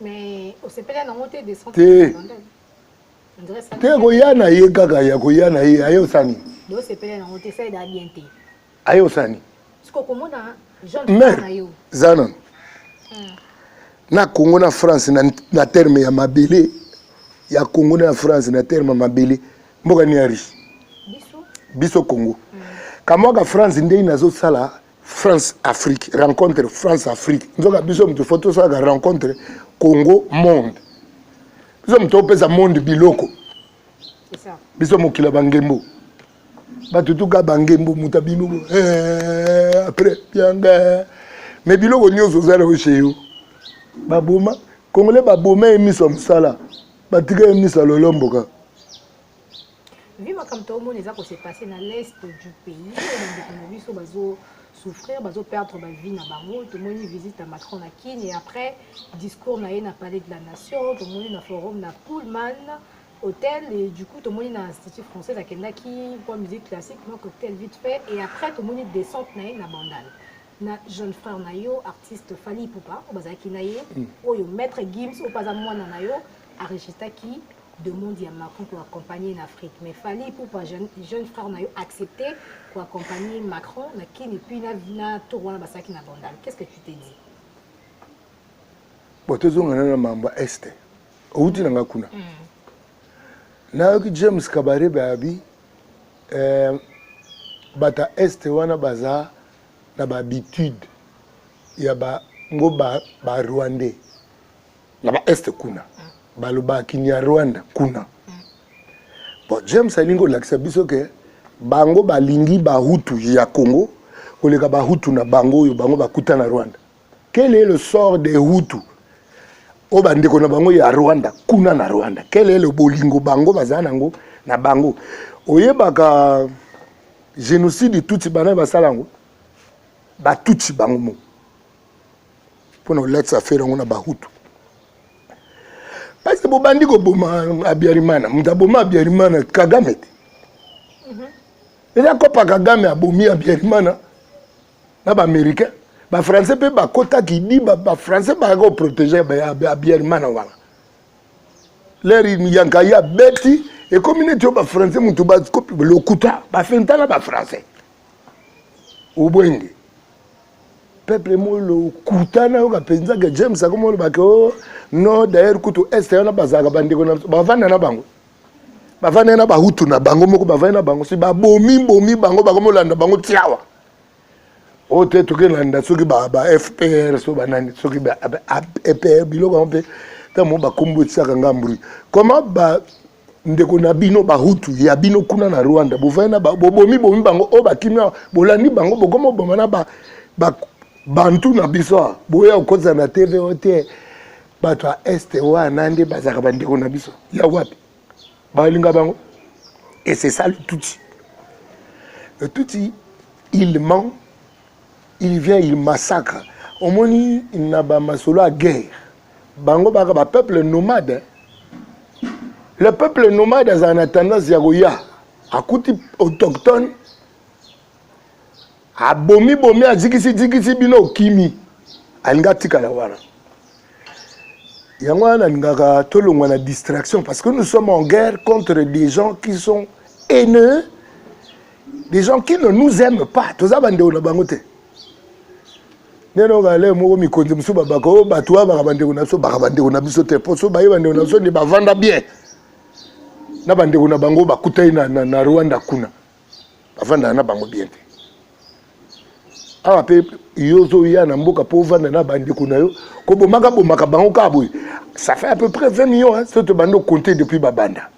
Mais au CPL na monté des centres de bandal. Te koyana ye kaka ya koyana ye ayo sani. Do CPL na monté ça da bien té. Ayo sani. Ce ko komona jeune na yo. Zanon. Na Congo na France na terme ya mabele ya Congo na France na terme mabele mboka ni ari. Biso Congo. Kamoka France ndei nazo sala France Afrique rencontre France Afrique. Nzoka biso mtu photo ça rencontre Congo monde. Biso mtu pesa monde biloko. C'est ça. Biso mokila bangembo. Batutuka bangembo mutabimo après bianga. Mais biloko nyozo zala chez yo. Baboma Congolais baboma emiso msala. Batika emiso lolomboka. Vu comme tout le monde s'est passé dans l'est du pays, les gens ont souffrir, ils ont perdre leur vie dans Bango, tout le monde visite à Macron à Kin et après discours n'a parlé de la nation, tout le monde a forum na Pullman hôtel et du coup tout le monde a institut français à Kendaki pour musique classique, un cocktail vite fait et après tout le monde descend na Bandal. Na jeune frère nayo artiste Fali Poupa au bazaki naye, oyo maître Gims au pas à moi nayo enregistré qui demande à Macron pour accompagner l'Afrique. Mais il fallait pour pas jeune frère accepter pour accompagner Macron et puis na tour na basaki na Bandal. Qu'est-ce que tu t'es dit? Botezo ngana mamba este. Outi na ngakuna. Na yoki James Kabare babi bata este wana baza na ba habitude ya ba ngoba ba Rwandais. Na ba este kuna. Baloba kinya Rwanda kuna. Bon James alingo lakisa biso ke bango balingi bahutu ya Congo koleka bahutu na bango yo bango bakuta na Rwanda. Quel est le sort des Hutus au bandeko na bango ya Rwanda kuna na Rwanda? Quel est le bolingo bango bazanango na bango? Oyebaka génocide tutsi bana basalango ba tutsi bango mo. Pour let's faire on na bahutu. Parce que bobandi ko boma Abiyarimana, mutaboma Abiyarimana Kagame. Eza ko pa Kagame abomi Abiyarimana na ba américain, ba français pe ba kota ki di ba français ba ko protéger ba Abiyarimana wana. Leri yankaya beti e communauté ba français mutu ba copie lokuta ba fentana ba français. Ubwenge. Peuple mo lo kutana ka penza ke James akomo ba ko no d'ailleurs kutu est na bazaka bandeko na bavana na bango bavana na bahutu na bango moko bavana na bango si ba bomi bango bakomolanda bango tiawa o te toke landa soki ba FPR so banani soki ba EPR biloko mpe tamo bakombo tsaka ngambru comment ba ndeko na bino bahutu ya bino kuna na Rwanda bovana bobomi bango o bakimia bolandi bango bokomo bomana ba bantu na biso boya okoza na TV ote bato a este wana nde bazaka bandeko na biso ya wapi balinga bango. Et c'est ça le Tutsi. Le Tutsi, il ment, il vient, il massacre. Au moins, il n'a pas masolo à guerre. Bango baka peuple nomade. Le peuple nomade a une tendance yagoya. A kuti autochtone. A bomi a dikisi bino kimi. Alinga tika la wana. Yangwana ngaka tolongwa na distraction parce que nous sommes en guerre contre des gens qui sont haineux, des gens qui ne nous aiment pas. Tout ça bande ona bangote. Neno gale mo mi konde musu babako batwa ba bande ona so ba bande ona biso te poso ba bande ona so ni ba vanda bien. Na bande ona bango ba kutai na Rwanda kuna. Ba vanda na bango bien te. Awa pe yozo ya na mboka po vanda na bande kuna yo ko bomaka bango ka boy. Ça fait à peu près 20 millions, hein, ce que bando compté depuis Babanda.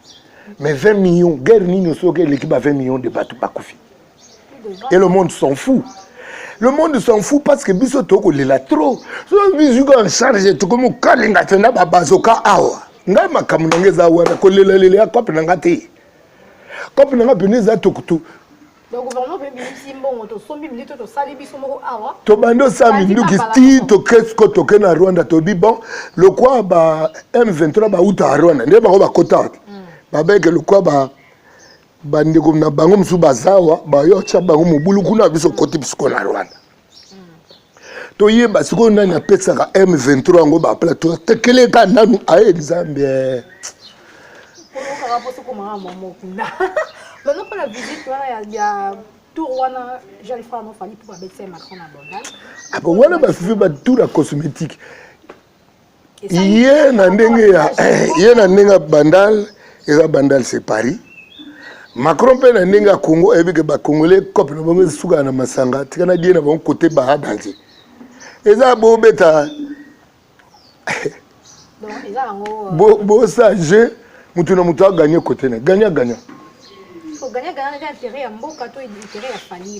Mais 20 millions, guerre ni ne saurait l'équipe à 20 millions de bateaux Bakoufi. Et le monde s'en fout. Le monde s'en fout parce que biso toko lela trop. So biso en charge to comme kalinga tena babazoka awa. Nga makamunangeza wana ko lela ya kope nanga te. Kope nanga peneza tokutu. Le gouvernement peut bien si bon to sombi minute to sali biso moko awa. To bando sa minduki sti to kesko to kena Rwanda to bi bon le quoi ba M23 ba uta Rwanda ndeba ko ba kota. Ba beke le quoi ba ndeko na bango msu bazawa ba yo cha bango mobulu kuna biso koti biso na Rwanda. To yeba siko nani apesa ka M23 ngo ba plateau tekele ka nanu a Zambie. Pour nous rapporter comment maman kuna. Maintenant, pour la visite, il y a tout Rwanda, jeune frère, non, fallait pour abaisser Macron à Bandal. Ah bon, Rwanda va faire tout la cosmétique. Hier, na ndenga Bandal, et ça Bandal c'est Paris. Macron pe na ndenga Congo, et puis que ba Congolais cop na bango suka na masanga, tika die na bon côté ba danger. Et ça bo beta. Donc, ils ont bo ça jeu, mutu na mutu a gagné côté na, gagnant.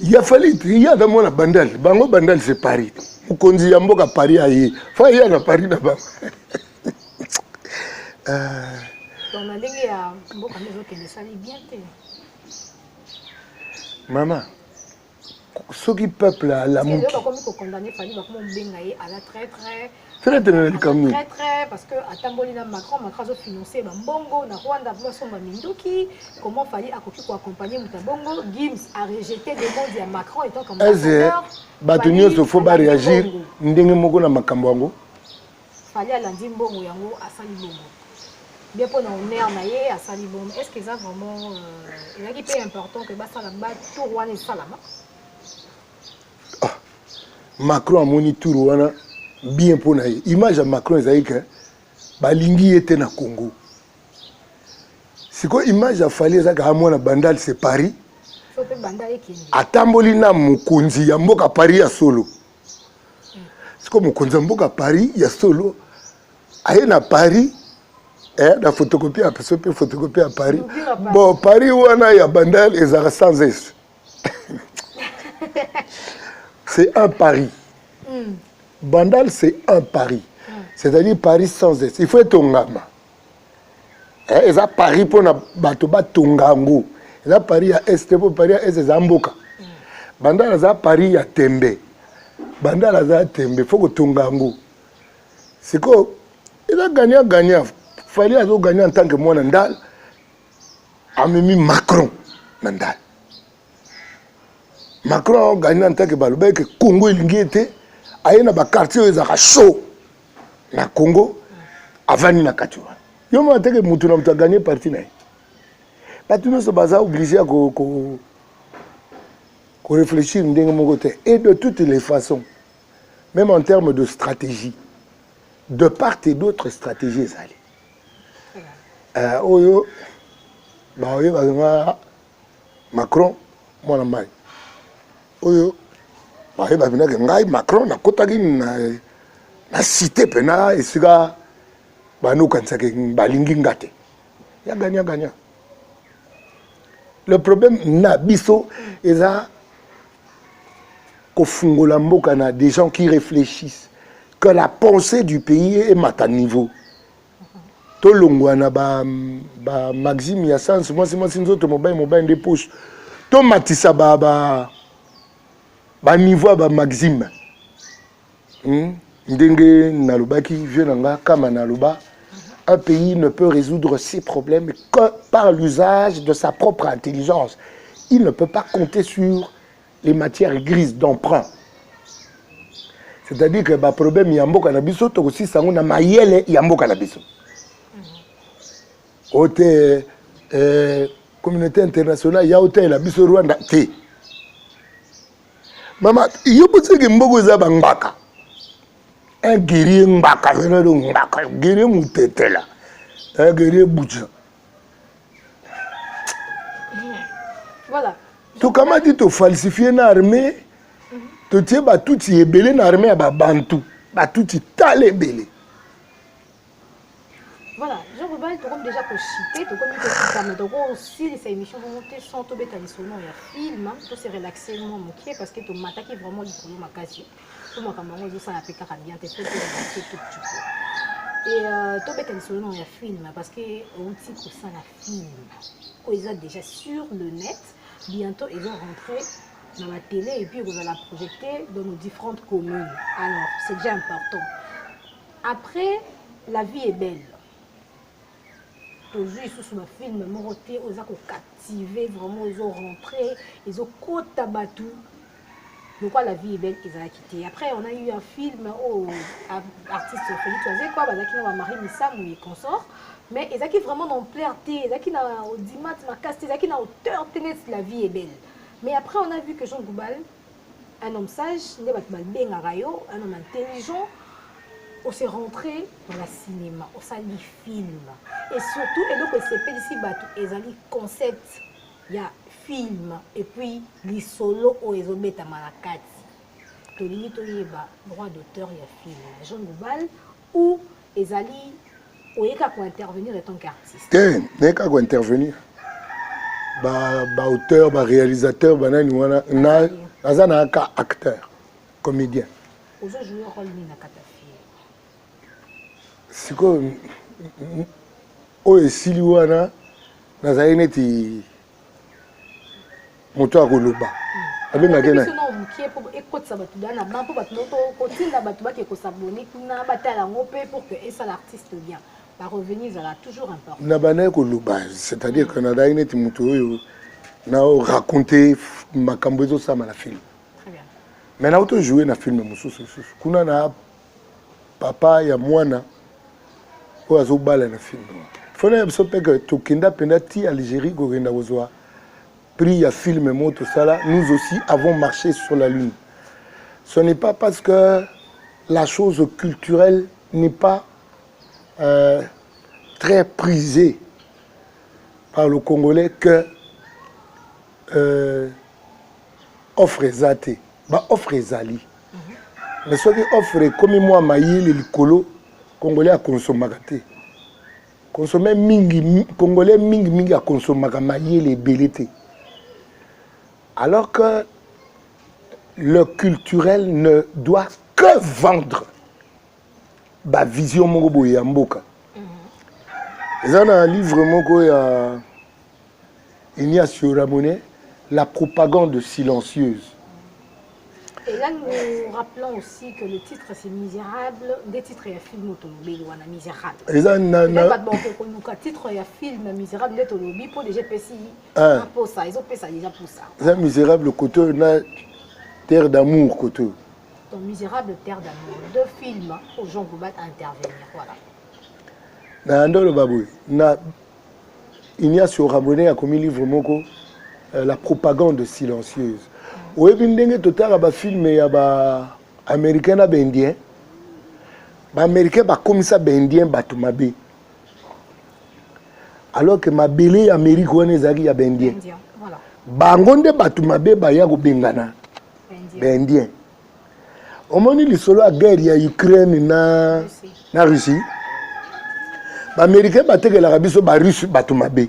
Il y a fallu, il y a dans mon Bandal. Bango Bandal c'est Paris. Mukonzi ya mboka Paris ayi. Fa ya na Paris na ba. Donc na ndenge ya mboka mezo kende sali bien te. Maman. Ce qui peuple la mouki. C'est comme ko condamner fali ba comme benga ye à la traître. Très parce que à Tamboli na Macron a financé Mbongo na Rwanda Blossom Minduki comment fallait accompagner Mutabongo Gims a rejeté des mots de Macron étant comme ambassadeur batunyo so faut ba réagir ndenge moko na makambo yango fallait alandi Mbongo yango asali bongo bien pour na honneur na ye asali bongo est-ce que ça vraiment il a qui est important que ba sala ba tout Rwanda salama Macron a moni tout Rwanda bien pour na image à Macron ezalika balingi était na Congo. C'est quoi image a fallu ça ka mona Bandal c'est Paris. Atamboli na mukonzi ya mboka Paris ya solo. C'est comme mukonzi ya mboka Paris ya solo. Aye na Paris la photocopie à photocopie à Paris. Bon Paris wana ya Bandal ezara sans S. C'est un Paris. Bandal, c'est un Paris. C'est-à-dire Paris sans S. Il faut être Tongama. Et ça, Paris pour na batoba Tongango. Et ça, Paris à Est, pour Paris à Est, c'est Zamboka. Bandal, ça, Paris à Tembe. Bandal, ça, Tembe. Il faut que Tongango. C'est quoi? Il a gagné. Il fallait gagner en tant que moi, Nandal. A mis Macron, Nandal. Macron a gagné en tant que Balobé, que Congo, il était. Aye na ba quartier ezaka chaud na Congo avani na katiwa yo mo ateke mutu na mutu gagner parti na batu no so baza obligé à ko réfléchir ndenge moko te et de toutes les façons même en termes de stratégie de part et d'autre stratégie ezali oyo ba oyo ba Macron mwana mai oyo baye babinaki ngai Macron nakotaki na cité pena esika banokanisaki balingi nga te ya gagna. Le problème na biso eza kofungola mboka na des gens qui réfléchissent que la pensée du pays est à niveau. Tolongwana ba Maxime ya sens moi nzoto mobile de poche. To matisa ba niveau ba Maxime. Ndenge nalobaki vieux nanga kama naloba. Un pays ne peut résoudre ses problèmes que par l'usage de sa propre intelligence. Il ne peut pas compter sur les matières grises d'emprunt. C'est-à-dire que le problème yamboka na biso to aussi sango na mayele yamboka na biso. Ote communauté internationale ya hôtel la biso Rwanda te. Mama yobutse mbogo za bangaka. Un guerrier mbaka, un guerrier moutetela, un guerrier boucha. Voilà. Tu comment dit tu falsifier une armée, tu tiens tout est belé une armée à Bantu, tout est talé belé. Voilà, Jean Goubal, tu comme déjà pour citer, tu comme aussi ces émissions vont monter sans tomber dans les sonors et film, tu se relaxer moi mon pied parce que tu m'attaques vraiment du coup ma casier. Tout mon camarade dit ça la péka bien te fait relaxer tout tu peux. Et tu bête les sonors et film parce que outil pour ça la film. Ils ont déjà sur le net, bientôt ils vont rentrer dans la télé et puis ils vont la projeter dans nos différentes communes. Alors, c'est déjà important. Après, la vie est belle. Toujours sous le film Moroté, ils ont captivé vraiment, ils ont rentré, ils ont côté batou. Donc la vie est belle, ils ont quitté. Après on a eu un film au artiste Félix Oazé quoi, bah qui n'a Marie Missam et consort, mais ils ont qui vraiment dans clarté, ils ont qui n'a au dimat ma caste, ils ont qui n'a hauteur tenez la vie est belle. Mais après on a vu que Jean Goubal, un homme sage, un homme intelligent. On s'est rentré dans le cinéma, on s'est dit film. Et surtout, et donc, c'est ici, ils ont dit concept, il y a film, et puis les solos, ils ont mis à Malakati. Tu lis, droit d'auteur, il y a film. Jean Goubal, ou ils ont dit, on est qu'à intervenir en tant qu'artiste. On est qu'à intervenir. Auteur, réalisateur, acteur, comédien. Aujourd'hui, jouer un rôle de c'est comme oyo esili wana nazali neti moto akoloba abengaki na na bana koloba c'est-à-dire que nazali neti moto oyo na raconter makambo ezosama na film mais na auto jouer na film mosusu kuna na papa ya mwana oyo bala na film fona ya biso peke tokenda penda ti Algérie kokenda kozwa prix ya film moto sala nous aussi avons marché sur la lune. Ce n'est pas parce que la chose culturelle n'est pas très prisée par le Congolais que offre ezate ba offre ezali mais ce qui offre comme moi mayele likolo Congolais a consommé te. Consommer mingi Congolais mingi a consommé mayele belete. Alors que le culturel ne doit que vendre ba vision moko ya mboka. Il y a un livre moko ya Ignacio Ramonet, La propagande silencieuse. Et là, nous rappelons aussi que le titre, c'est Misérable. Des titres, il y a film autonomie, ou un Misérable. Et ça, le titre, il y a film Misérable, d'autonomie, pour les GPC. Pour ça, ils ont fait ça déjà pour ça. C'est Misérable, côté, Terre d'amour, côté. Donc, Misérable, Terre d'amour. Deux films où Jean Goubal a intervenir. Voilà. Dans Baboué, Ignacio Ramonet a commis un livre moko, La propagande silencieuse. Oui, ndenge total ba film ya ba américain na indien. Ba américain ba comme ça ba indien batu mabe. Alors que mabele Amérique wana ezaki ya ba indien. Voilà. Bango nde batu mabe ba ya ko bengana. Ba indien. omoni lisolo ya guerre ya Ukraine na Russie baaméricain batekelaka biso barusse bato mabe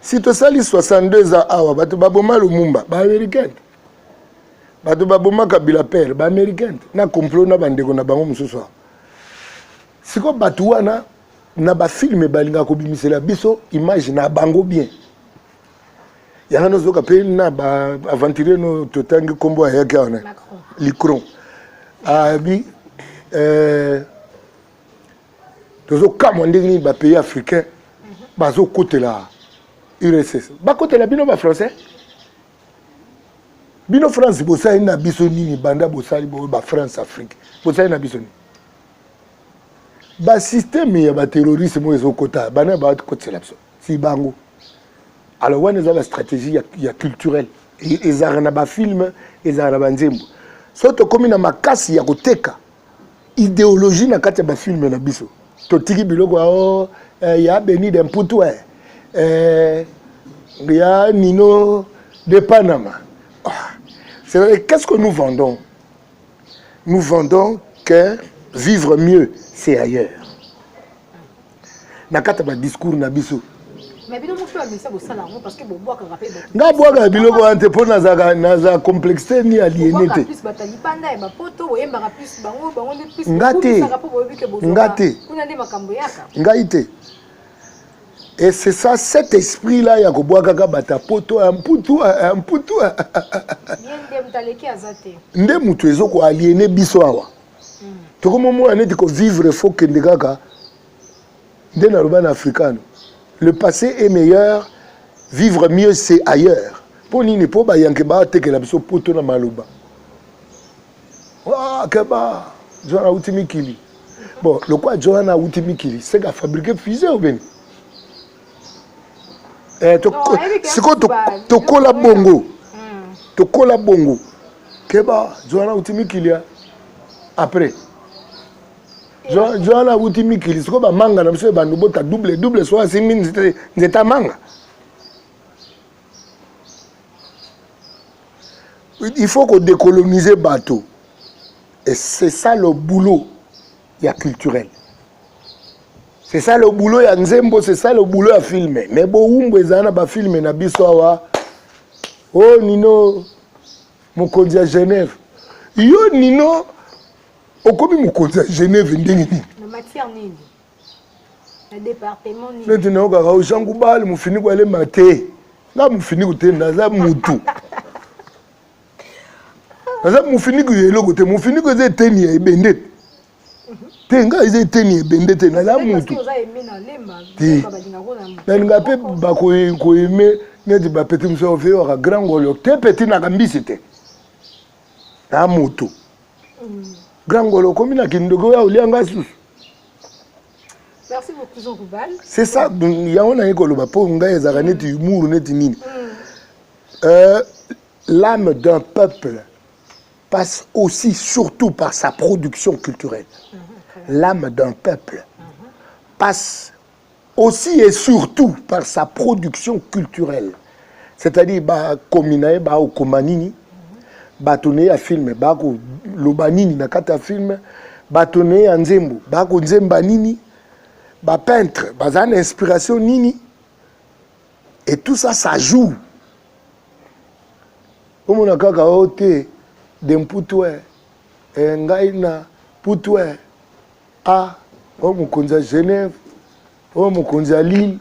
si tosali 62 ans awa bato baboma Lumumba baaméricain bato baboma Kabila père baaméricain na complot na bandeko na bango mosusu siko bato wana na bafilme balinga kobimisela biso image na bango bien yanga nozoka mpe na baaventurier no totangi nkombo ayaki wana Macron abi tozokamwa ndenge nini bapays africain bazokotela URSS bakotela bino bafrançais bino France bosali na biso nini banda bosali bafrance Afrique bosali na biso nini basystème ya baterroriste mo ezokota bana bakotela biso si bango alors wana eza bastratégie ya culturelle ezalaka na bafilme ezalaka na banzembo so tokomi na makasi ya koteka idéologie na kati ya bafilme na biso totiki biloko ao ya Beni de Mputu ya Nino de Panama. C'est vrai, qu'est-ce que nous vendons? Nous vendons que vivre mieux, c'est ailleurs. Nakata ba discours na biso. Mais bino moto amisa bo sala ngo parce que bo boaka rappel ba. Nga boaka biloko ante pona za complexité ni aliénité. Plus batali panda e ba poto oyemba plus bango ne plus. Ngate. Kuna nde makambo yaka. Ngaite. Et c'est ça, cet esprit-là, il y a que bata poto un putu. Nde mutu ezo ko aliéné biso awa. To comme moi on est ko vivre faut que ndekaka. Nde na urban africain. Le passé est meilleur, vivre mieux c'est ailleurs. Pour nini po ba yanke ba teke la biso poto na maluba. Wa keba Johanna Utimikili. Bon, le quoi Johanna Utimikili, c'est qu'a fabriqué fusée au Bénin. Siko tokola bongo tokola bongo keba Johanna Utimikili après Johanna Utimikili siko ba manga na biso bandu bota double soit simi nzeta manga. Il faut qu'on décolonise bateau et c'est ça le boulot ya culturel. C'est ça le boulot ya nzembo, c'est ça le boulot ya filmer. Mais bo umbo ezana ba filmer na biso awa. Oh Nino mokonzi ya Genève. Yo Nino okomi mokonzi ya Genève ndenge nini? Na matière nini? Na département nini? Maintenant kaka o Jean Goubal mufini ko ale maté. Na mufini ko te naza mutu. Naza mufini ko yelo ko te mufini ko ze teni ya ebende. Tenga ils étaient ni bendete na la mutu. Nga pe ba ko aimer ne di ba petit monsieur fait au grand golo. Te petit na kambi c'était. Na mutu. Grand golo comme na kindogo ya ulianga sous. Merci beaucoup Jean Goubal. C'est ça ya on a ekolo ba po nga ezaka neti humour neti nini. L'âme d'un peuple passe aussi surtout par sa production culturelle. L'âme d'un peuple passe aussi et surtout par sa production culturelle. C'est-à-dire, komina ba o komanini, ba tourner à film, ba ko lobanini na kata film, ba tourner à nzembo, ba ko nzemba nini, ba peintre, ba zan inspiration nini. Et tout ça, ça joue. Comme on a kaka ote de mputwe, ngaina putwe. Ah, oh mokonzi à Genève, oh mokonzi à Lille,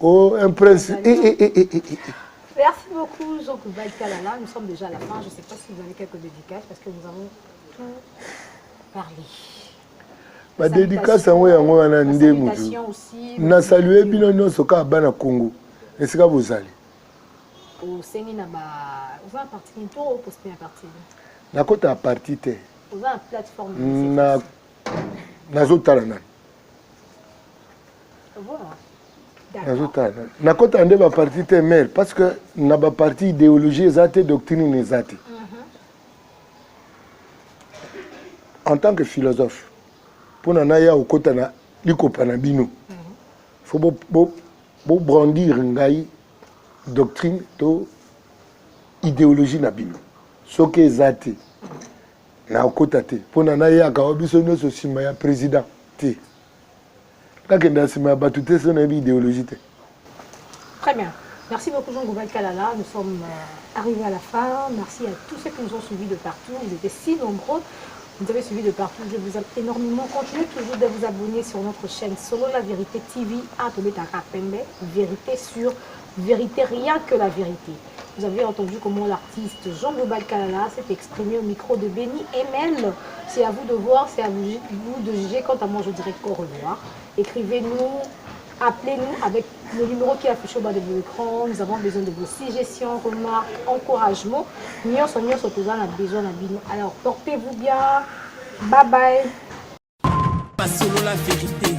oh un prince. Merci beaucoup Jean Goubal Kalala. Nous sommes déjà à la fin. Je ne sais pas si vous avez quelques dédicaces parce que nous avons tout parlé. Ma dédicace en way en way en andé mutu. Na salué bino nyonso ka bana Congo. Est-ce que vous allez? Au Séni na ba, vous avez un parti ni tout ou poster un parti? Na kota parti te. Vous avez une plateforme. Na nazotala nani. Voilà. Nazotala. Na kota ande ba parti te mère parce que na ba parti idéologie ezate doctrine ezate. En tant que philosophe, pour na ya okota na likopa na bino. Faut bo brandir ngai doctrine to idéologie na bino. Soke ezate na okota te mpona nayaka wa biso nyonso nsima ya président te kakenda nsima ya bato te so nayebi idéologie te. Très bien. Merci beaucoup Jean Goubal Kalala. Nous sommes arrivés à la fin. Merci à tous ceux qui nous ont suivis de partout. Vous étiez si nombreux. Vous avez suivi de partout. Je vous aime énormément. Continuez toujours de vous abonner sur notre chaîne Solo La Vérité TV. Vérité sur vérité, rien que la vérité. Vous avez entendu comment l'artiste Jean Goubal Kalala s'est exprimé au micro de Benny Emel. C'est à vous de voir, c'est à vous de juger. Quant à moi, je dirais qu'au revoir. Écrivez-nous. Appelez-nous avec le numéro qui est affiché au bas de vos écrans. Nous avons besoin de vos suggestions, remarques, encouragements. Nous avons besoin de bino. Alors, portez-vous bien. Bye bye. Pas solo la vérité.